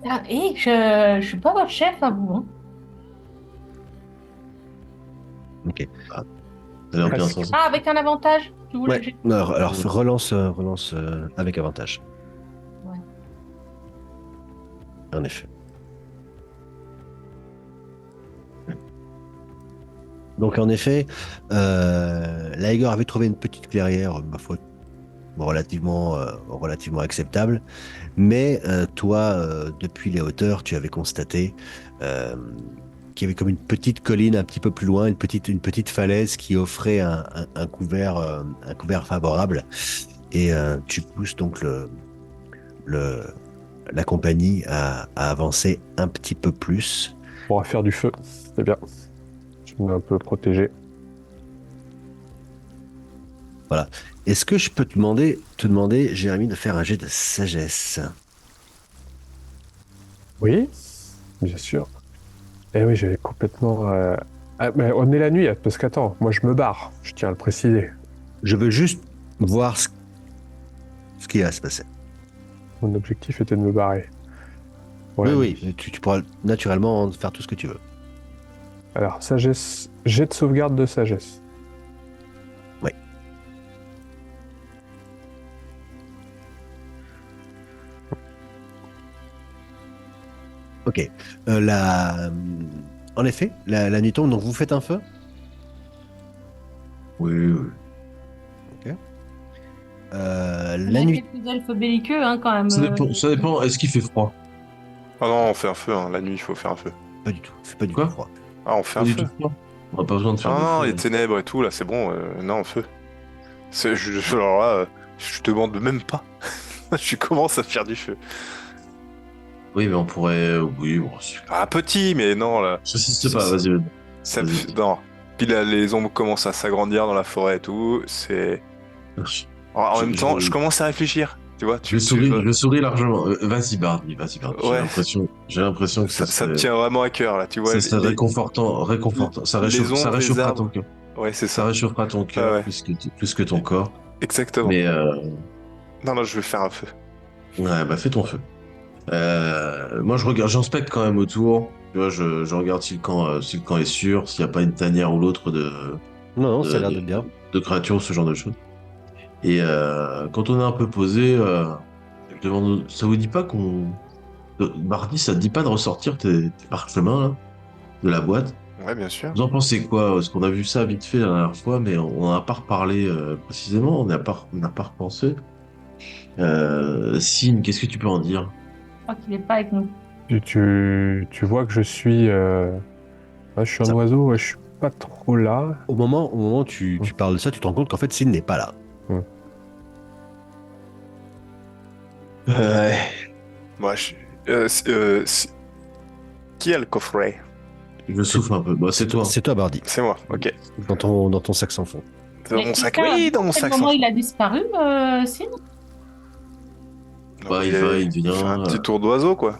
Ah, et je suis pas votre chef à vous. Hein. Ok. Ça a l'air bien Presque. sensé. Ah, avec un avantage, tu voulais que Ouais. Non, alors relance avec avantage. Ouais. En effet. Donc en effet, Laegor avait trouvé une petite clairière, ma foi, relativement acceptable. Mais toi, depuis les hauteurs, tu avais constaté qu'il y avait comme une petite colline un petit peu plus loin, une petite falaise qui offrait un couvert favorable. Et tu pousses donc la compagnie à avancer un petit peu plus. On va faire du feu, c'est bien. Je me mets un peu protégé. Voilà. Est-ce que je peux te demander, Jérémy, de faire un jet de sagesse? Oui, bien sûr. Eh oui, j'avais complètement... Ah, mais on est la nuit, parce qu'attends, moi je me barre, je tiens à le préciser. Je veux juste voir ce qui va se passer. Mon objectif était de me barrer. Pour la nuit. Oui, tu pourras naturellement faire tout ce que tu veux. Alors, sagesse, jet de sauvegarde de sagesse. Ok. En effet, la nuit tombe, donc vous faites un feu. Oui, oui. On La a nuit. quelques elfes belliqueux, hein, quand même. Ça dépend. Est-ce qu'il fait froid? Ah non, on fait un feu, hein. La nuit, il faut faire un feu. Pas du tout. C'est pas du Quoi tout froid. Ah, on fait Pas un du feu. tout froid. On n'a pas besoin de faire Non, de non, feu. les ténèbres et tout, là, c'est bon. Non, feu. Alors là, je demande même pas. Je commence à faire du feu. Oui, mais on pourrait. Oui, bon, Ah, petit, mais non, là. j'insiste pas, vas-y. Ça, Vas-y. non. Puis là, les ombres commencent à s'agrandir dans la forêt et tout. En même temps, je commence à réfléchir. Tu vois, Je souris largement. Vas-y, Bardi, vas-y, Bardi. Ouais. J'ai l'impression que Ça me tient vraiment à cœur, là, tu vois. ça serait réconfortant. Ça les ça ombres, les réchauffera arbres. ton cœur. Ouais, c'est Ça ça. réchauffera ton cœur Ah ouais. plus que ton corps. Exactement. Mais Non, je vais faire un feu. ouais, bah fais ton feu. Moi, j'inspecte quand même autour. Tu vois, je regarde si le camp est sûr, s'il n'y a pas une tanière ou l'autre Non, ça a l'air d'être bien. de créatures, ce genre de choses. Et quand on est un peu posé, je demande, ça vous dit pas Mardi, ça te dit pas de ressortir tes parchemins là, de la boîte? Ouais, bien sûr. Vous en pensez quoi? Parce qu'on a vu ça vite fait la dernière fois, mais on n'en a pas reparlé précisément, on n'a pas repensé. Signe, qu'est-ce que tu peux en dire? Je crois qu'il est pas avec nous. Tu vois que je suis je suis un Ça- oiseau, ouais, je suis pas trop là. Au moment où tu parles de ça, tu te rends compte qu'en fait, Sid n'est pas là. Ouais. Moi, qui a le coffret? Je souffle un peu. Bah, c'est toi. C'est toi, Bardi. C'est moi, ok. Dans ton sac sans fond. Dans Mais mon sac, quelqu'un a oui, dit dans mon à quel sac. moment sans il a disparu, Sid? fond. Bah, il va, il vient. fait un petit tour d'oiseau, quoi.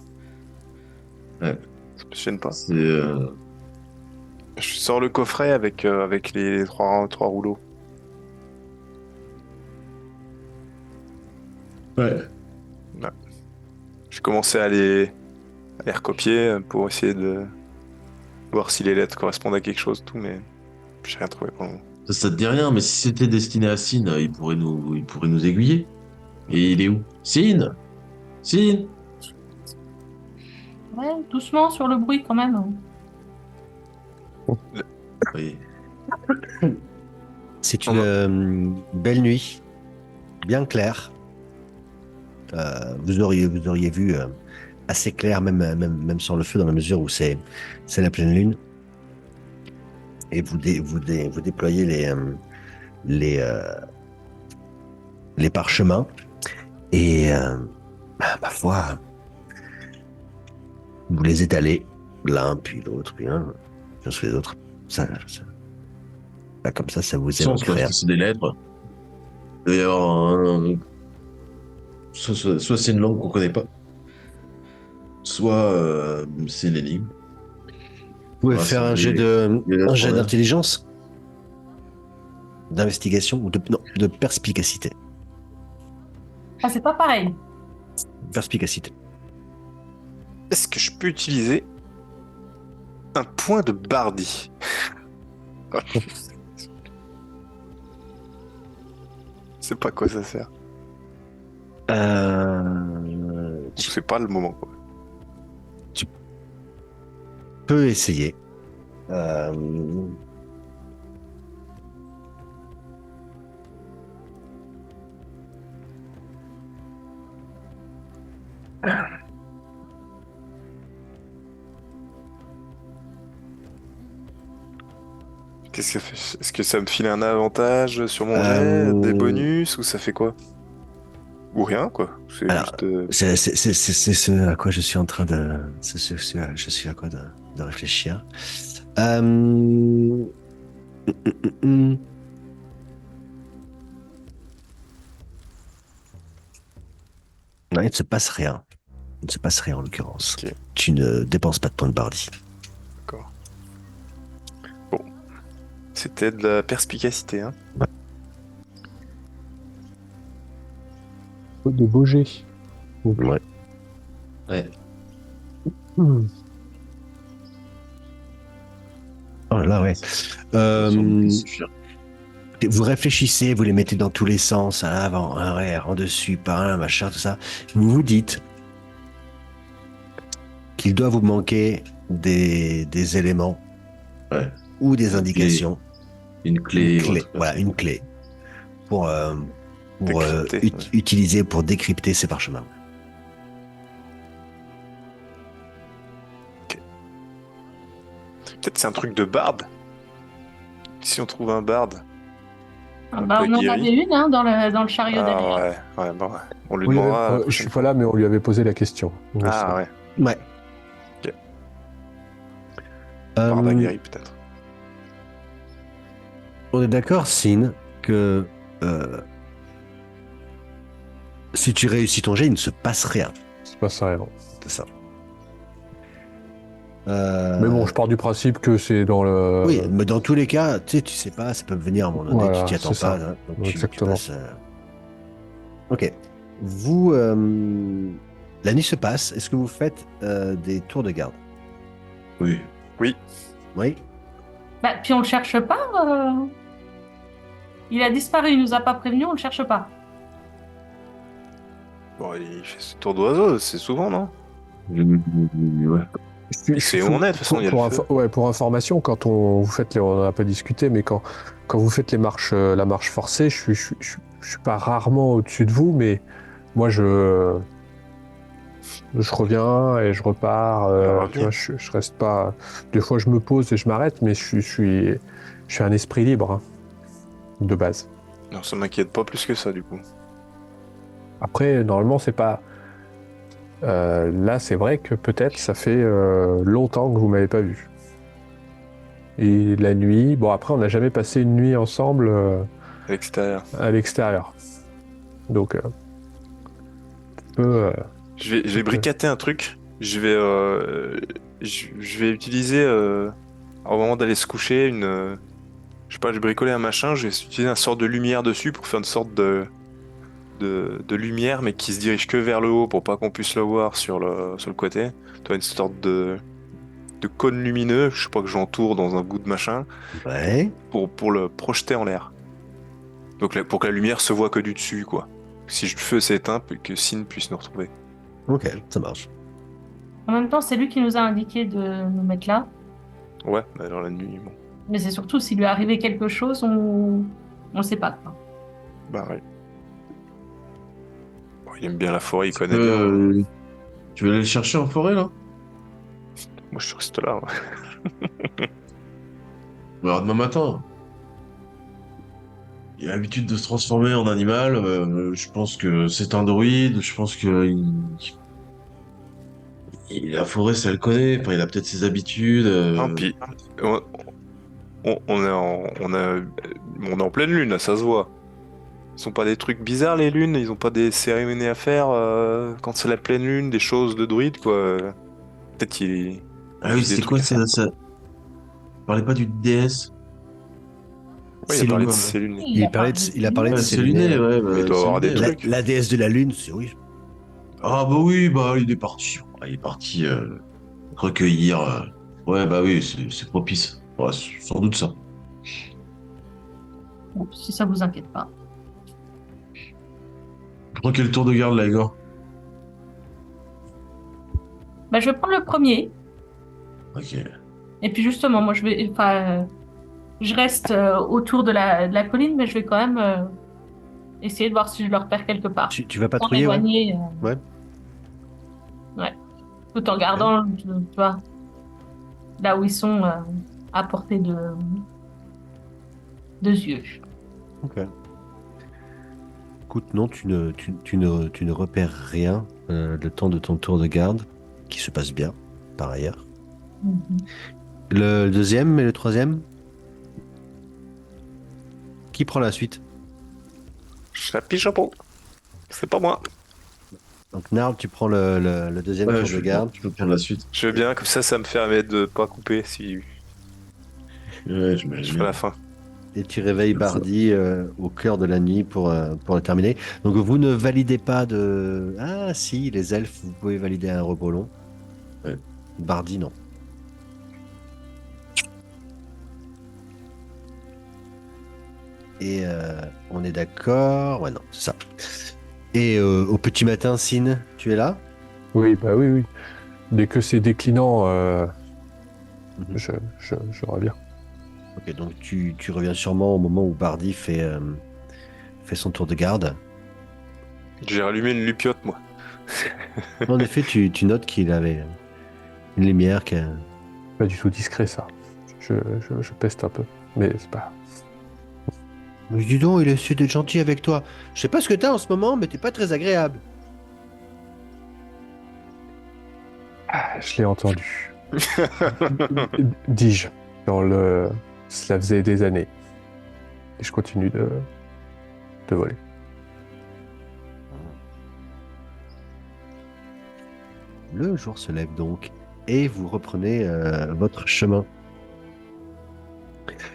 Ouais. Ça me gêne pas. C'est. Je sors le coffret avec les trois rouleaux. Ouais. J'ai commencé à les recopier pour essayer de voir si les lettres correspondent à quelque chose, tout, mais j'ai rien trouvé pour le moment. Ça te dit rien, mais si c'était destiné à Sin, il pourrait nous aiguiller. Et il est où? Sin? Sin? Ouais, doucement sur le bruit quand même. Oui. C'est une belle nuit, bien claire. Vous auriez vu assez clair, même sans le feu, dans la mesure où c'est la pleine lune. Et vous déployez les parchemins. Et ma foi, vous les étalez l'un puis l'autre, puis l'un sur les autres. Là, comme ça vous Sens, évoque parce rien. que c'est des lettres. D'ailleurs, soit c'est une langue qu'on connaît pas, soit c'est une énigme. Vous pouvez Ah, faire c'est un jet des- d'intelligence, d'investigation ou de perspicacité. Ah, c'est pas pareil. Perspicacité. Est-ce que je peux utiliser un point de Bardi? C'est pas quoi ça sert. C'est pas le moment, quoi. Tu peux essayer. Qu'est-ce que ça fait? Est-ce que ça me file un avantage sur mon jet, des bonus, ou ça fait quoi? Ou rien, quoi. C'est Alors, juste. C'est ce à quoi je suis en train de. Je suis à quoi de réfléchir. Non, il ne se passe rien. Il ne se passe rien en l'occurrence. Ok. Tu ne dépenses pas de points de Bardi. D'accord. Bon. C'était de la perspicacité, hein. De beaux jets. Ouais. Ouais. Hmm. Oh là là, ouais. C'est cher. Vous réfléchissez, vous les mettez dans tous les sens, à l'avant, à l'arrière, en dessus, par un, machin, tout ça. Vous vous dites qu'il doit vous manquer des éléments Ouais. ou des indications. Une clé. Une clé, ouais, voilà, une clé pour, Décrypter, ouais. utiliser pour décrypter ces parchemins. Peut-être c'est un truc de barde. Si on trouve un barde. Ah Un bah, peu on en guéri. avait une dans le chariot derrière. Ah ouais, bon, ouais. On lui Oui, demandera. la je prochaine suis fois. pas là, mais on lui avait posé la question. Ah ouais, Ouais. Ok. barde Euh, guéri peut-être. on est d'accord, Sin, que si tu réussis ton jet, il ne se passe rien. C'est pas ça, rien. C'est ça. Mais bon, je pars du principe que c'est dans le. Oui, mais dans tous les cas, tu sais pas, ça peut venir à un moment donné, Voilà, tu t'y attends c'est ça. pas. Hein, donc tu Exactement. passes. Ok. Vous, la nuit se passe. Est-ce que vous faites des tours de garde? Oui. Oui. Bah, puis on le cherche pas. Il a disparu, il nous a pas prévenu, on le cherche pas. Bon, il fait ce tour d'oiseau, c'est souvent, non? Ouais. C'est où on est, de toute façon, il y a le feu. Pour information, quand vous faites on en a pas discuté, mais quand vous faites la marche forcée, je suis pas rarement au-dessus de vous, mais moi je reviens et je repars. Tu vois, je reste pas. Des fois, je me pose et je m'arrête, mais je suis un esprit libre hein, de base. Non, ça m'inquiète pas plus que ça, du coup. Après, normalement, c'est pas. Là, c'est vrai que peut-être ça fait longtemps que vous m'avez pas vu. Et la nuit, bon après, on n'a jamais passé une nuit ensemble À l'extérieur. à l'extérieur. Donc, tu peux. Je vais bricater un truc. Je vais utiliser, au moment d'aller se coucher, je sais pas, je vais bricoler un machin, je vais utiliser une sorte de lumière dessus pour faire une sorte de lumière, mais qui se dirige que vers le haut pour pas qu'on puisse le voir sur le côté. Tu vois, une sorte de cône lumineux, je sais pas, que j'entoure dans un bout de machin, Ouais. pour le projeter en l'air. Donc pour que la lumière se voit que du dessus, quoi. Si le feu s'éteint, que Sin puisse nous retrouver. Ok, ça marche. En même temps, c'est lui qui nous a indiqué de nous mettre là. Ouais, bah dans la nuit, bon. Mais c'est surtout s'il lui est arrivé quelque chose, on sait pas. Quoi. Bah ouais. Bon, il aime bien la forêt, il connaît bien. Tu veux aller le chercher en forêt, là? Moi, je reste là. Ouais. Alors, demain matin. Il a l'habitude de se transformer en animal. Je pense que c'est un druide. Je pense que la forêt, ça le connaît. Enfin, il a peut-être ses habitudes. Ah, puis, on est en pleine lune, là, ça se voit. Ils sont pas des trucs bizarres, les lunes. Ils ont pas des cérémonies à faire quand c'est la pleine lune, des choses de druide, quoi. Peut-être qu'il. Ah oui, c'est quoi ça? Parlait pas d'une déesse? Ouais, il a parlé de Céluné. ces lunes. Il a parlé de Ouais, Séluné, Séluné, ouais. Mais il doit avoir des Séluné. trucs. la déesse de la lune, c'est oui. Ah bah oui, bah il est parti. Il est parti recueillir. Ouais, bah oui, c'est propice. Ouais, sans doute ça. Bon, si ça vous inquiète pas. Je crois qu'il y a le tour de garde là, Igor. Bah, je vais prendre le premier. Ok. Et puis justement, moi, je reste autour de la colline, mais je vais quand même essayer de voir si je le repère quelque part. Tu vas Sans patrouiller, ouais. m'éloigner, Ouais. ouais. Tout en gardant, tu vois, là où ils sont à portée de yeux. Ok. Écoute, non, tu ne repères rien le temps de ton tour de garde, qui se passe bien, par ailleurs. Mhm. Le deuxième et le troisième? Qui prend la suite? Chapi chapeau. C'est pas moi. Donc, Narl, tu prends le deuxième Ouais, tour je de peux garde. je peux prendre la suite. Je veux bien, comme ça me permet de pas couper si Ouais, je j'imagine. fais la fin. Et tu réveilles Bardi au cœur de la nuit pour le terminer. Donc, vous ne validez pas de... Ah, si, les elfes, vous pouvez valider un repos long. Ouais. Bardi, non. Et on est d'accord. Ouais, non, c'est ça. Et au petit matin, Sin, tu es là? Oui, bah oui, oui. dès que c'est déclinant, Mhm. je reviens. Ok, donc tu reviens sûrement au moment où Bardi fait son tour de garde. J'ai rallumé une lupiote, moi. En effet, tu notes qu'il avait une lumière qui a... Pas du tout discret, ça. Je peste un peu. Mais c'est pas... Mais dis donc, il a essayé d'être gentil avec toi. Je sais pas ce que t'as en ce moment, mais t'es pas très agréable. Ah, je l'ai entendu. Dis-je. Cela faisait des années. Et je continue de voler. Le jour se lève donc et vous reprenez votre chemin.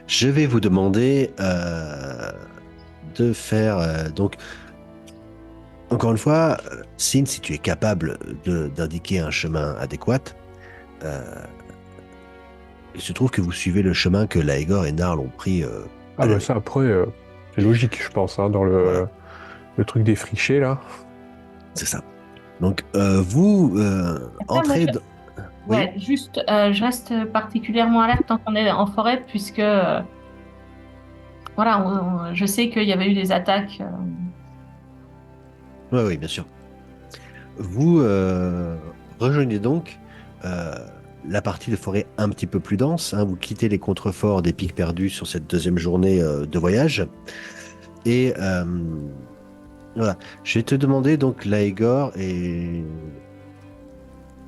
Je vais vous demander de faire donc encore une fois, Sin, si tu es capable d'indiquer un chemin adéquat, euh, il se trouve que vous suivez le chemin que Laegor et Narl ont pris. Ah à la bah nuit. ça, après, c'est logique, je pense, hein, dans Voilà. le truc défriché, là. C'est ça. Donc vous moi, entrez. Oui. Ouais, juste, je reste particulièrement alerte tant qu'on est en forêt, puisque, voilà, je sais qu'il y avait eu des attaques. Oui, oui, bien sûr. Vous rejoignez donc euh, la partie de forêt un petit peu plus dense, hein. Vous quittez les contreforts des pics perdus sur cette deuxième journée de voyage. Et voilà. Je vais te demander donc, Laegor et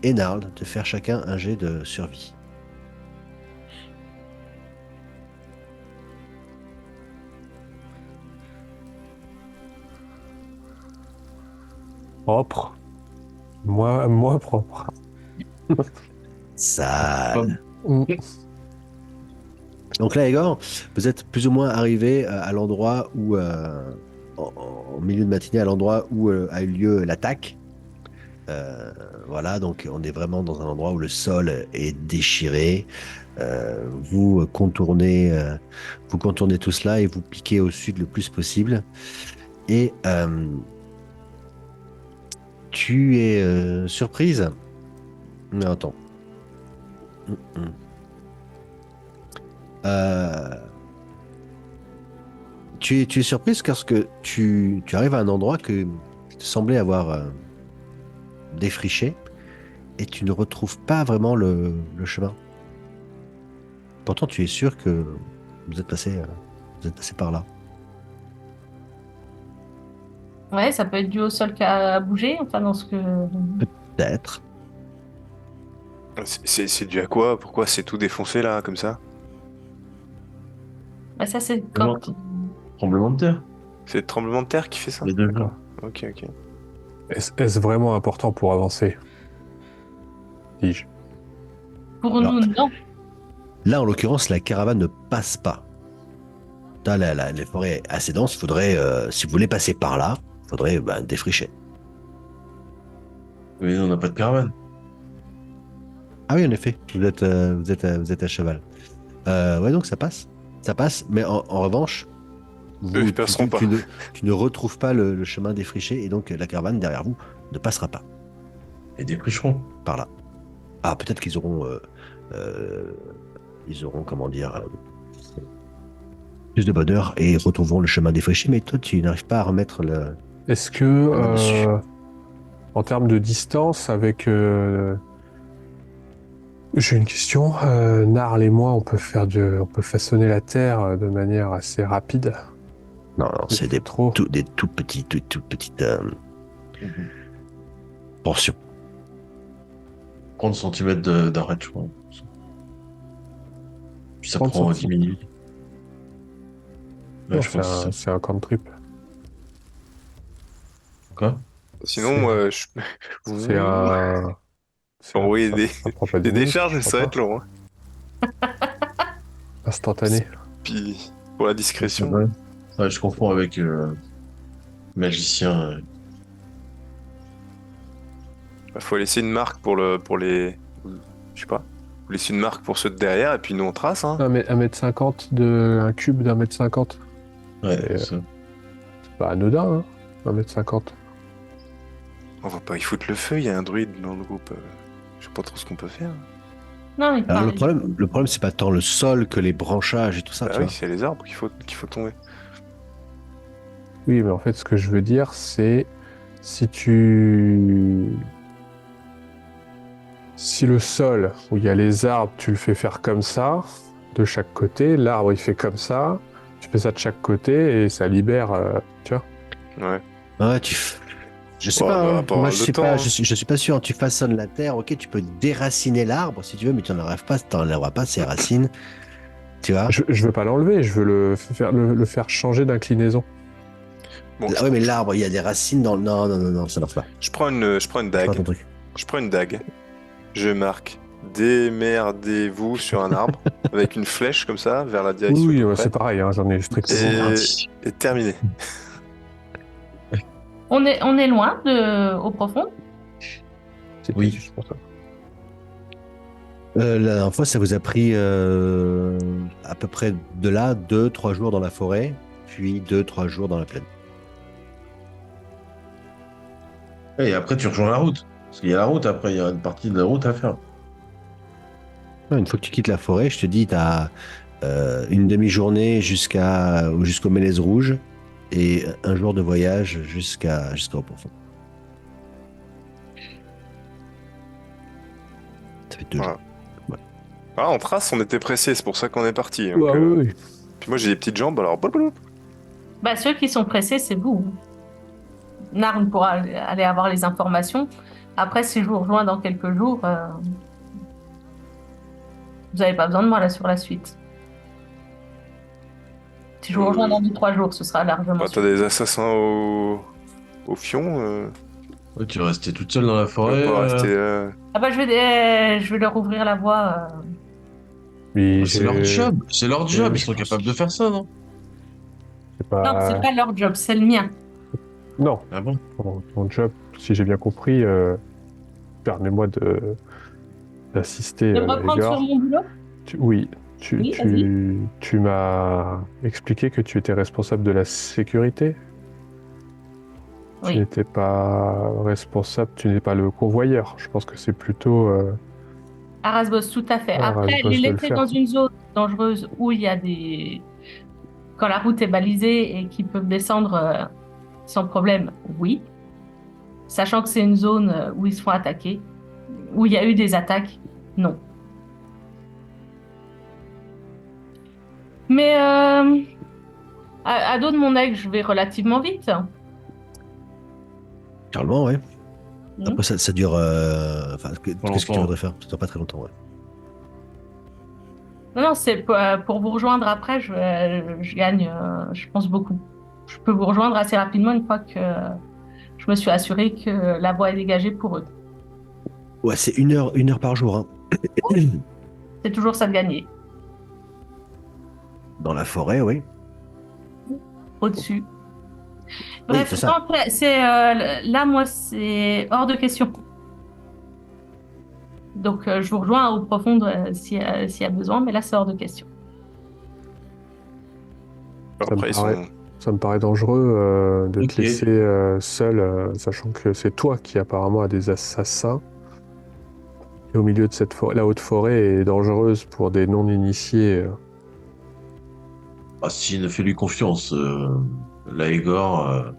Narl, de faire chacun un jet de survie. Propre. Moi propre. Sale. Mm. Donc Laegor, vous êtes plus ou moins arrivé à l'endroit où, en milieu de matinée, à l'endroit où a eu lieu l'attaque. Euh, voilà, donc on est vraiment dans un endroit où le sol est déchiré. Vous contournez tout cela et vous piquez au sud le plus possible. Et tu es surprise. Mais attends. Mm, mm. Euh, tu es surprise parce que tu arrives à un endroit que tu te semblais avoir défriché et tu ne retrouves pas vraiment le chemin. Pourtant, tu es sûr que vous êtes passé par là. Ouais, ça peut être dû au sol qui a bougé, enfin, dans ce que. Peut-être. C'est dû à quoi? Pourquoi c'est tout défoncé là, comme ça? Bah, ça, c'est Vraiment, quand. tremblement de terre. C'est le tremblement de terre qui fait ça? Les deux D'accord. jours. Ok, ok. Est-ce vraiment important pour avancer? Dis-je. Pour Alors, nous, non. là, en l'occurrence, la caravane ne passe pas. Là, les forêts assez denses, faudrait, si vous voulez passer par là, faudrait défricher. Mais on n'a pas de caravane. Ah oui, en effet, vous êtes à cheval. Ouais, donc ça passe. Ça passe, mais en revanche, Eux, ils passeront pas. tu ne retrouves pas le chemin défriché et donc la caravane derrière vous ne passera pas Et des fricherons. par là. Ah, peut-être qu'ils auront, comment dire, plus de bonheur et retrouveront le chemin défriché, mais toi, tu n'arrives pas à remettre le. Est-ce que, Là-dessus. en termes de distance, avec... J'ai une question. Narl et moi, on peut façonner la Terre de manière assez rapide. Non, non, c'est des trop. des tout petites portions. 30 cm d'arrêt, je crois. Puis ça 30 prend 10 centimètres. minutes. Ouais, Non, je crois que c'est ça. c'est un cantrip. Quoi? Sinon, je... C'est un... envoyer ça prend pas des 10 minutes, décharges, je ça crois va pas. être long. Hein. Instantané. Puis, pour la discrétion. Ouais. Ouais, je confonds avec magicien. Faut laisser une marque pour les. Je sais pas. Faut laisser une marque pour ceux de derrière et puis nous on trace. Hein. 1m50 un cube d'1m50. Ouais, Et, c'est ça. C'est pas anodin, hein, 1m50. On va pas y foutre le feu, il y a un druide dans le groupe. Je sais pas trop ce qu'on peut faire. Non, il Alors, parlait le problème, c'est pas tant le sol que les branchages et tout ça, Ah tu oui, vois. c'est les arbres qu'il faut tomber. Oui, mais en fait, ce que je veux dire, c'est si tu... Si le sol, où il y a les arbres, tu le fais faire comme ça, de chaque côté, l'arbre, il fait comme ça, tu fais ça de chaque côté et ça libère, tu vois. Ouais. Ouais, je sais Ouais, pas, bah, hein. pas Moi mal je de suis temps, pas, hein. je suis pas sûr. Tu façonnes la terre, ok, tu peux déraciner l'arbre si tu veux, mais tu n'enlèves pas, t'enlèveras pas ses racines, tu vois. Je veux pas l'enlever, je veux le faire changer d'inclinaison. Bon, Ah oui, mais l'arbre, il y a des racines dans. Non, non, non, non, ça marche pas. je prends une C'est pas ton dague. truc. Je prends une dague. Je marque démerdez-vous sur un arbre avec une flèche comme ça vers la direction Oui, à peu ouais, près. c'est pareil, hein, j'en ai strictement rien. Et terminé. On est loin au profond. C'était Oui. juste pour ça. La dernière fois, ça vous a pris à peu près de là 2-3 jours dans la forêt, puis 2-3 jours dans la plaine. Et après, tu rejoins la route. Parce qu'il y a la route, après, il y a une partie de la route à faire. Une fois que tu quittes la forêt, je te dis, tu as une demi-journée jusqu'au Mélèze Rouge et un jour de voyage jusqu'au profond. Ça fait 2 Voilà. jours. Ah, en trace, on était pressés, c'est pour ça qu'on est parti. Ouais, oui, oui. Puis moi, j'ai des petites jambes, alors... blablabla. Bah, ceux qui sont pressés, c'est vous. Narn pourra aller avoir les informations. Après, si je vous rejoins dans quelques jours, vous n'avez pas besoin de moi là sur la suite. Si je vous rejoins dans 2-3 jours, ce sera largement Bah, t'as des assassins au fion. Ouais, tu restais toute seule dans la On forêt. va pas rester... Ah bah, je vais leur ouvrir la voie. Mais C'est leur job. C'est leur job. Ils je sont pense- capables de faire ça, non? c'est Non, pas... c'est pas leur job, c'est le mien. Non, Ah bon? ton job, si j'ai bien compris, permets-moi d'assister De me reprendre Igor. sur mon boulot. Oui, Oui, vas-y. tu m'as expliqué que tu étais responsable de la sécurité. Tu Oui. n'étais pas responsable, tu n'es pas le convoyeur. Je pense que c'est plutôt... Arasbos, tout à fait. Après, Arasbos les de le laisser faire. dans une zone dangereuse où il y a des... Quand la route est balisée et qu'ils peuvent descendre sans problème, oui. Sachant que c'est une zone où ils se font attaquer, où il y a eu des attaques, non. Mais à dos de mon aigle, je vais relativement vite. Charlement, ouais. Mhm. Après, ça dure. Enfin, qu'est-ce que tu longtemps. voudrais faire? Ça dure pas très longtemps, ouais. Non, c'est pour vous rejoindre après, je gagne, je pense, beaucoup. Je peux vous rejoindre assez rapidement une fois que je me suis assuré que la voie est dégagée pour eux. Ouais, c'est une heure par jour, hein. C'est toujours ça de gagner. Dans la forêt, oui. Au-dessus. Oui, Bref, c'est ça. non, là, moi, c'est hors de question. Donc, je vous rejoins au profond s'il y a besoin, mais là, c'est hors de question. Après, ils sont... Ça me paraît dangereux de Ok. te laisser seul, sachant que c'est toi qui apparemment a des assassins. Et au milieu de cette forêt, la haute forêt est dangereuse pour des non-initiés. Ah, si, ne fais-lui confiance. Laegor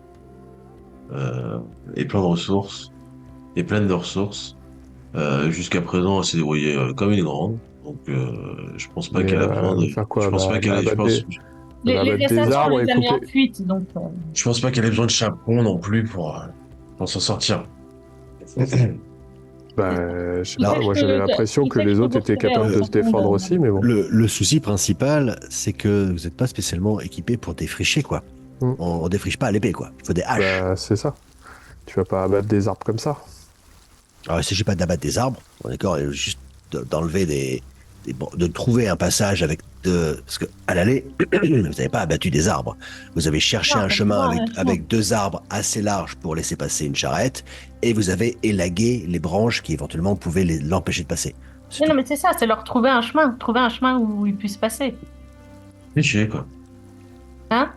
est plein de ressources. Est pleine de ressources. Jusqu'à présent, elle s'est débrouillée comme une grande. Donc, je pense pas Mais, qu'elle a besoin de. faire quoi? Je pense Bah, pas qu'elle ait. abattre des- Les abattre des assassins, on arbres les et a mis en couper. fuite, donc... Je pense pas qu'elle ait besoin de chaperon non plus pour s'en sortir. Bah, je sais Il pas, fait moi que- j'avais l'impression il que fait les que autres vous étaient retrouvez capables de un se défendre profond, aussi, mais bon. Le souci principal, c'est que vous n'êtes pas spécialement équipé pour défricher, quoi. Mm. On défriche pas à l'épée, quoi. Il faut des haches. Bah, c'est ça. Tu vas pas abattre des arbres comme ça. Alors, il ne s'agit pas d'abattre des arbres, d'accord, et juste d'enlever de trouver un passage avec parce que à l'aller, vous n'avez pas abattu des arbres. Vous avez cherché Non, un chemin effectivement, avec 2 arbres assez larges pour laisser passer une charrette, et vous avez élagué les branches qui éventuellement pouvaient l'empêcher de passer. C'est Non, tout. mais c'est ça, c'est leur trouver un chemin où ils puissent passer. Défricher, quoi. Hein?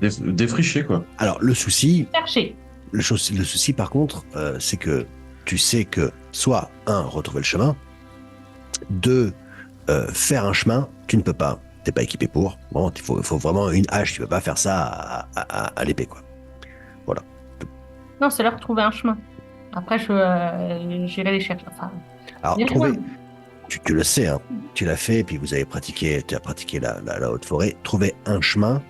Défricher, quoi. Alors, le souci, Chercher. le souci par contre, c'est que tu sais que soit, un, retrouver le chemin, deux, faire un chemin, tu ne peux pas. T'es pas équipé pour. Bon, il faut vraiment une hache, tu peux pas faire ça à l'épée, quoi. Voilà. Non, c'est leur trouver un chemin. Après, j'irai les chercher. Enfin, Alors, les trouver, rejoindre. tu le sais, hein, tu l'as fait, et puis vous avez pratiqué, tu as pratiqué la haute forêt. Trouver un chemin,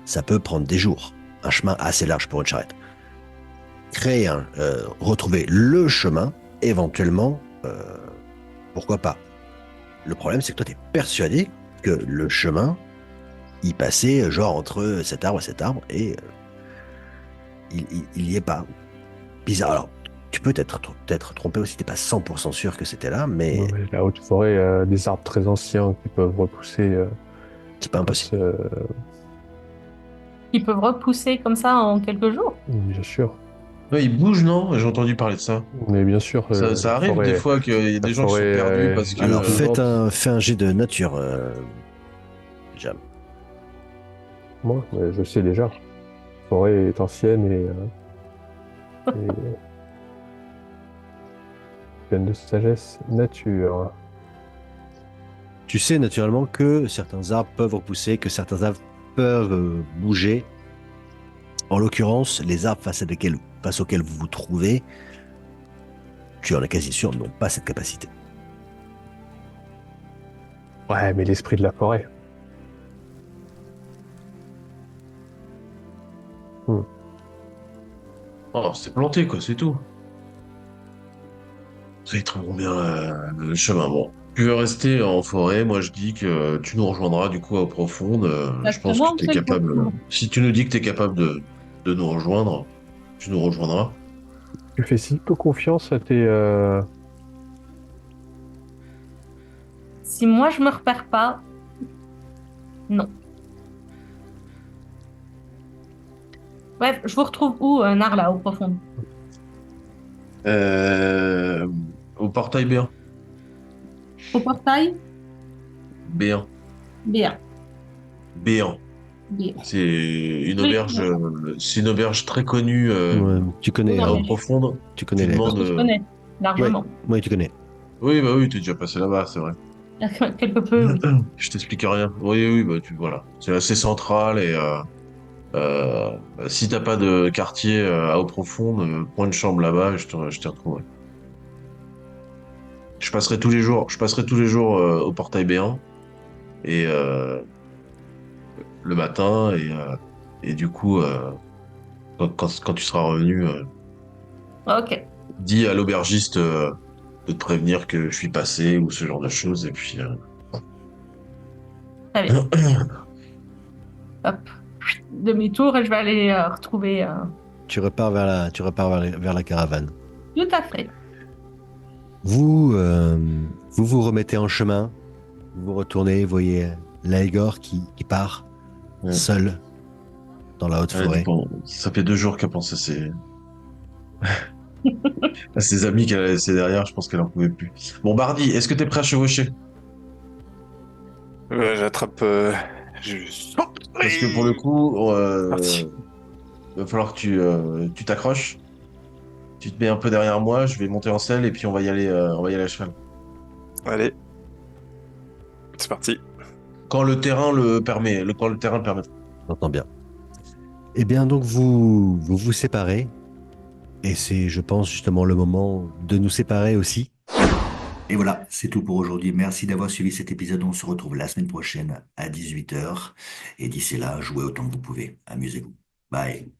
ça peut prendre des jours. Un chemin assez large pour une charrette. Retrouver le chemin, éventuellement, pourquoi pas. Le problème, c'est que toi, tu es persuadé que le chemin, il passait genre entre cet arbre et cet arbre, et il y est pas. Bizarre. Alors, tu peux t'être trompé aussi, t'es pas 100% sûr que c'était là, mais Ouais, mais la haute forêt, des arbres très anciens qui peuvent repousser. c'est pas impossible. Ils peuvent repousser comme ça en quelques jours. Bien sûr. Ouais, il bouge, non? J'ai entendu parler de ça. Mais bien sûr, Ça la arrive des forêt, fois qu'il y a la des gens qui sont forêt, perdus parce que. Alors, vivante. fais un jet de nature, Jam. Moi, je sais déjà. La forêt est ancienne et pleine de sagesse nature. Tu sais naturellement que certains arbres peuvent repousser, que certains arbres peuvent bouger. En l'occurrence, les arbres face auxquels vous vous trouvez, tu en es quasi sûr, n'ont pas cette capacité. Ouais, mais l'esprit de la forêt. Oh, c'est planté, quoi, c'est tout. Ça, ils trouveront bien le chemin. Bon. Tu veux rester en forêt, moi je dis que tu nous rejoindras du coup à profonde. Je pense que Exactement, tu es c'est le capable. profond. Si tu nous dis que tu es capable de nous rejoindre, tu nous rejoindras. Tu fais si peu confiance à tes. Si moi je me repère pas, non. Bref, je vous retrouve où, Narla, au profond? Euh, Au portail B1. Au portail? B1. Bien. B1. Bien. Oui, C'est une auberge très connue Ouais, tu connais, Non, à eau mais- profonde. tu connais Tu les. demandes. je connais, Ouais, largement. ouais, tu connais. Oui, bah oui, t'es déjà passé là-bas, c'est vrai. Quelque peu, oui. Je t'explique rien. Oui, oui, bah voilà. C'est assez central et si t'as pas de quartier à eau profonde, prends une chambre là-bas et je t'y retrouverai. Je passerai tous les jours au portail B1 et le matin et du coup quand tu seras revenu, Ok, dis à l'aubergiste de te prévenir que je suis passé ou ce genre de choses et puis très bien. Hop. Demi-tour et je vais aller retrouver. Tu repars vers la caravane. Tout à fait. Vous remettez en chemin, vous retournez, vous voyez Laegor qui part Ouais. seul dans la haute forêt. Bon, ça fait 2 jours qu'elle pense à ses amis qu'elle a laissés derrière, je pense qu'elle en pouvait plus. Bon, Bardi, est-ce que t'es prêt à chevaucher? J'attrape. Je saute. Parce que pour le coup, Parti. va falloir que tu t'accroches. Tu te mets un peu derrière moi, je vais monter en selle et puis on va y aller à cheval. Allez. C'est parti. Quand le terrain le permet, quand le terrain le permet. J'entends bien. Eh bien, donc vous séparez. Et c'est, je pense, justement le moment de nous séparer aussi. Et voilà, c'est tout pour aujourd'hui. Merci d'avoir suivi cet épisode. On se retrouve la semaine prochaine à 18h. Et d'ici là, jouez autant que vous pouvez. Amusez-vous. Bye.